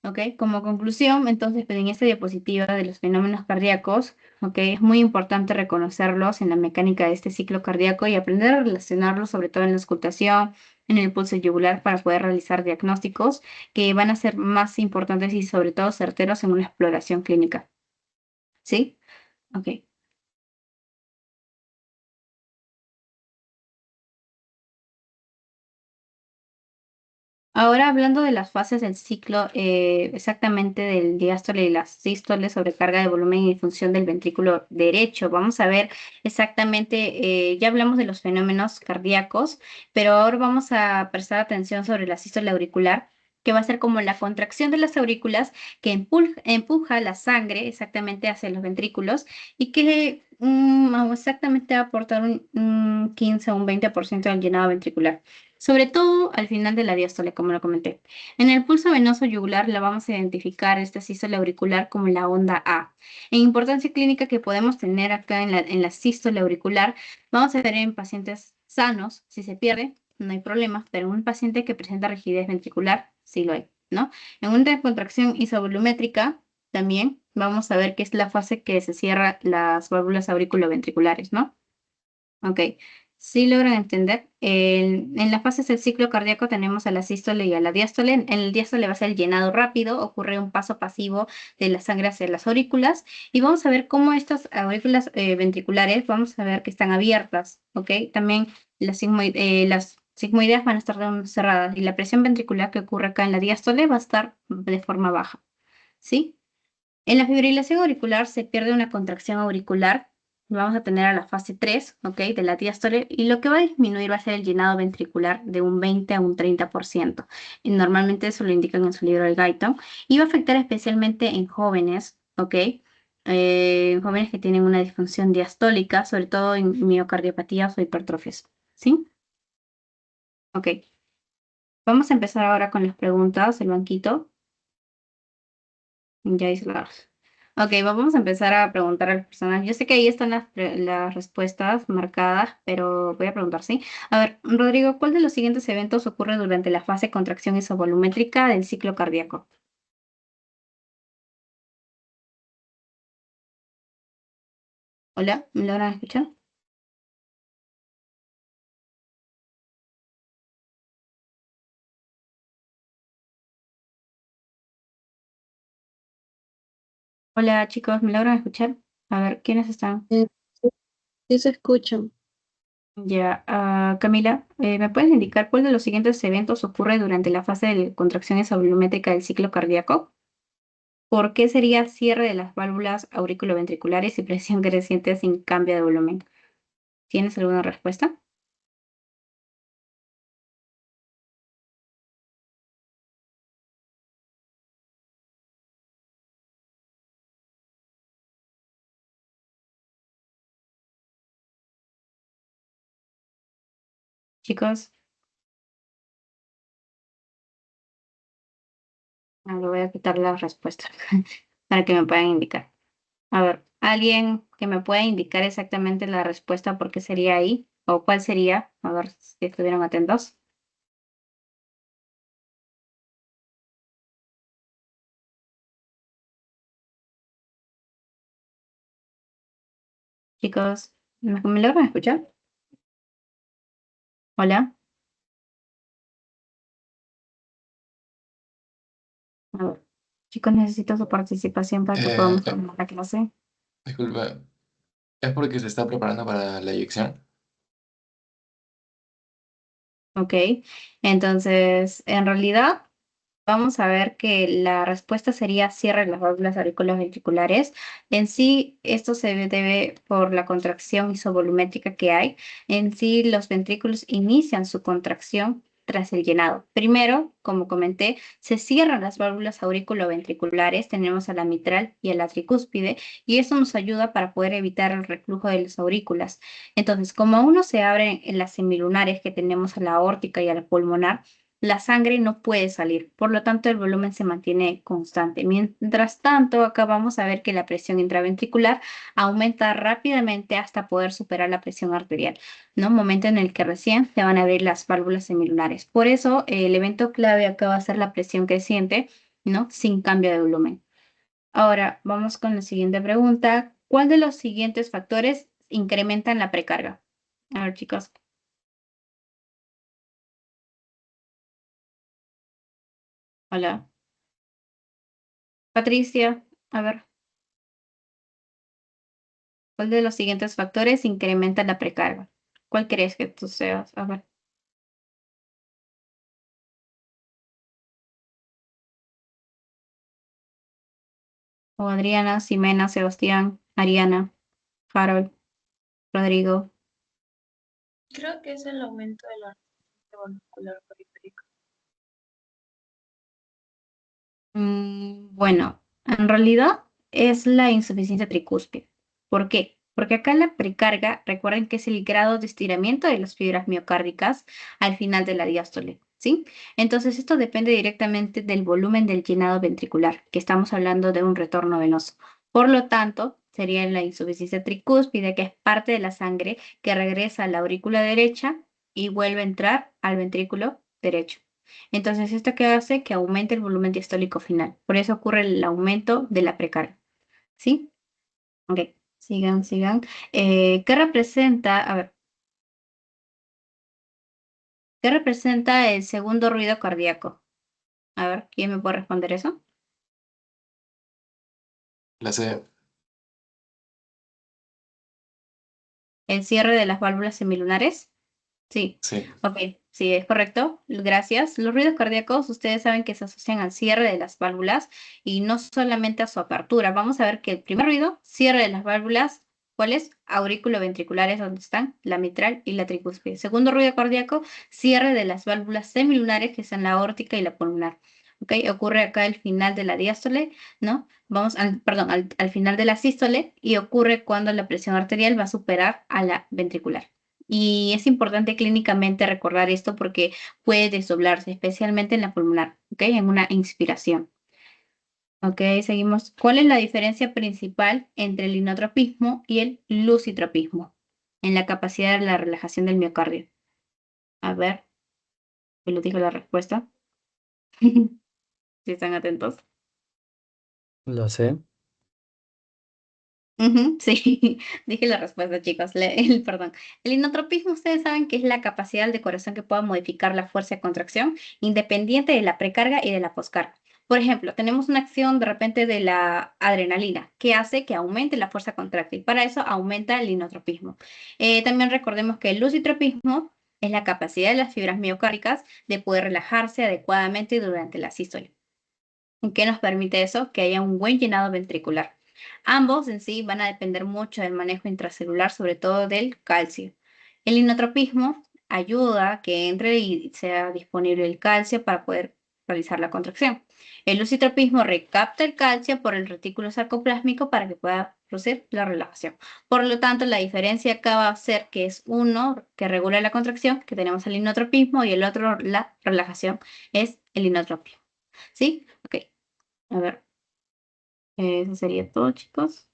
¿Ok? Como conclusión, entonces, pues, en esta diapositiva de los fenómenos cardíacos, ¿ok? Es muy importante reconocerlos en la mecánica de este ciclo cardíaco y aprender a relacionarlos, sobre todo en la auscultación, en el pulso yugular, para poder realizar diagnósticos que van a ser más importantes y sobre todo certeros en una exploración clínica. ¿Sí? Ok. Ahora hablando de las fases del ciclo, exactamente del diástole y la sístole, sobrecarga de volumen y función del ventrículo derecho. Vamos a ver exactamente, ya hablamos de los fenómenos cardíacos, pero ahora vamos a prestar atención sobre la sístole auricular, que va a ser como la contracción de las aurículas que empuja la sangre exactamente hacia los ventrículos y que exactamente va a aportar un 15 o un 20% del llenado ventricular, sobre todo al final de la diástole, como lo comenté. En el pulso venoso yugular la vamos a identificar, esta sístole auricular, como la onda A. En importancia clínica que podemos tener acá en la sístole auricular, vamos a ver en pacientes sanos, si se pierde, no hay problema, pero en un paciente que presenta rigidez ventricular, sí lo hay, ¿no? En una contracción isovolumétrica, también vamos a ver que es la fase que se cierra las válvulas auriculoventriculares, ¿no? Ok, sí logran entender. En las fases del ciclo cardíaco tenemos a la sístole y a la diástole. En el diástole va a ser el llenado rápido, ocurre un paso pasivo de la sangre hacia las aurículas y vamos a ver cómo estas aurículas ventriculares, vamos a ver que están abiertas, ¿ok? También las sigmoideas van a estar cerradas y la presión ventricular que ocurre acá en la diástole va a estar de forma baja, ¿sí? En la fibrilación auricular se pierde una contracción auricular. Vamos a tener a la fase 3, ¿ok?, de la diástole, y lo que va a disminuir va a ser el llenado ventricular de un 20 a un 30%. Y normalmente eso lo indican en su libro el Guyton. Y va a afectar especialmente en jóvenes, ¿ok? Jóvenes que tienen una disfunción diastólica, sobre todo en miocardiopatías o hipertrofias. ¿Sí? Ok. Vamos a empezar ahora con las preguntas, el banquito. Ya hice las. Ok, vamos a empezar a preguntar a las personas. Yo sé que ahí están las respuestas marcadas, pero voy a preguntar, ¿sí? A ver, Rodrigo, ¿cuál de los siguientes eventos ocurre durante la fase de contracción isovolumétrica del ciclo cardíaco? Hola, ¿me logran escuchar? Hola, chicos, ¿me logran escuchar? A ver, ¿quiénes están? Sí, sí se escuchan. Ya, Camila, ¿me puedes indicar cuál de los siguientes eventos ocurre durante la fase de contracción isovolumétrica del ciclo cardíaco? ¿Por qué sería cierre de las válvulas auriculoventriculares y presión creciente sin cambio de volumen? ¿Tienes alguna respuesta? Chicos, le voy a quitar las respuestas para que me puedan indicar. A ver, ¿alguien que me pueda indicar exactamente la respuesta por qué sería ahí? ¿O cuál sería? A ver si estuvieron atentos. Chicos, ¿me logran escuchar? Hola. A ver, chicos, necesito su participación para que Eh, podamos eh, tomar la clase. disculpa, ¿es porque se está preparando para la eyección? Ok, entonces, en realidad, vamos a ver que la respuesta sería cierre las válvulas auriculares ventriculares. En sí, esto se debe por la contracción isovolumétrica que hay. En sí, los ventrículos inician su contracción tras el llenado. Primero, como comenté, se cierran las válvulas auriculoventriculares. Tenemos a la mitral y a la tricúspide, y eso nos ayuda para poder evitar el reflujo de las aurículas. Entonces, como aún no se abren en las semilunares que tenemos a la aórtica y a la pulmonar, la sangre no puede salir, por lo tanto el volumen se mantiene constante. Mientras tanto, acá vamos a ver que la presión intraventricular aumenta rápidamente hasta poder superar la presión arterial, ¿no? Momento en el que recién se van a abrir las válvulas semilunares. Por eso, el evento clave acá va a ser la presión creciente, ¿no? Sin cambio de volumen. Ahora, vamos con la siguiente pregunta. ¿Cuál de los siguientes factores incrementan la precarga? A ver, chicos. Hola. Patricia, a ver, ¿cuál de los siguientes factores incrementa la precarga? ¿Cuál crees que tú seas? A ver. O Adriana, Ximena, Sebastián, Ariana, Harold, Rodrigo. Creo que es el aumento de la resistencia vascular periférica. Bueno, en realidad es la insuficiencia tricúspide. ¿Por qué? Porque acá la precarga, recuerden que es el grado de estiramiento de las fibras miocárdicas al final de la diástole, ¿sí? Entonces esto depende directamente del volumen del llenado ventricular, que estamos hablando de un retorno venoso. Por lo tanto, sería la insuficiencia tricúspide, que es parte de la sangre que regresa a la aurícula derecha y vuelve a entrar al ventrículo derecho. Entonces, ¿esto qué hace? Que aumente el volumen diastólico final. Por eso ocurre el aumento de la precarga. ¿Sí? Ok, sigan, sigan. ¿Qué representa? A ver, ¿qué representa el segundo ruido cardíaco? A ver, ¿quién me puede responder eso? La C. ¿El cierre de las válvulas semilunares? Sí, Sí. ok, sí, es correcto. Gracias. Los ruidos cardíacos, ustedes saben que se asocian al cierre de las válvulas y no solamente a su apertura. Vamos a ver que el primer ruido, cierre de las válvulas, ¿cuál es? Aurículo-ventriculares, donde están la mitral y la tricúspide. Segundo ruido cardíaco, cierre de las válvulas semilunares, que son la aórtica y la pulmonar. Ok, ocurre acá al final de la diástole, ¿no? Perdón, al final de la sístole y ocurre cuando la presión arterial va a superar a la ventricular. Y es importante clínicamente recordar esto porque puede desdoblarse, especialmente en la pulmonar, ¿ok? En una inspiración. Ok, seguimos. ¿Cuál es la diferencia principal entre el inotropismo y el lucitropismo en la capacidad de la relajación del miocardio? A ver, ¿me lo dijo la respuesta? Si están atentos. Lo sé. Ujú, sí, dije la respuesta, chicos. Perdón. El inotropismo, ustedes saben que es la capacidad del corazón que pueda modificar la fuerza de contracción independiente de la precarga y de la poscarga. Por ejemplo, tenemos una acción de repente de la adrenalina que hace que aumente la fuerza contráctil. Para eso aumenta el inotropismo. También recordemos que el lucitropismo es la capacidad de las fibras miocárdicas de poder relajarse adecuadamente durante la sístole. ¿Qué nos permite eso? Que haya un buen llenado ventricular. Ambos en sí van a depender mucho del manejo intracelular, sobre todo del calcio. El inotropismo ayuda a que entre y sea disponible el calcio para poder realizar la contracción. El lucitropismo recapta el calcio por el retículo sarcoplásmico para que pueda producir la relajación. Por lo tanto, la diferencia acá va a ser que es uno que regula la contracción, que tenemos el inotropismo, y el otro, la relajación, es el inotropismo. ¿Sí? Ok. A ver, eso sería todo, chicos.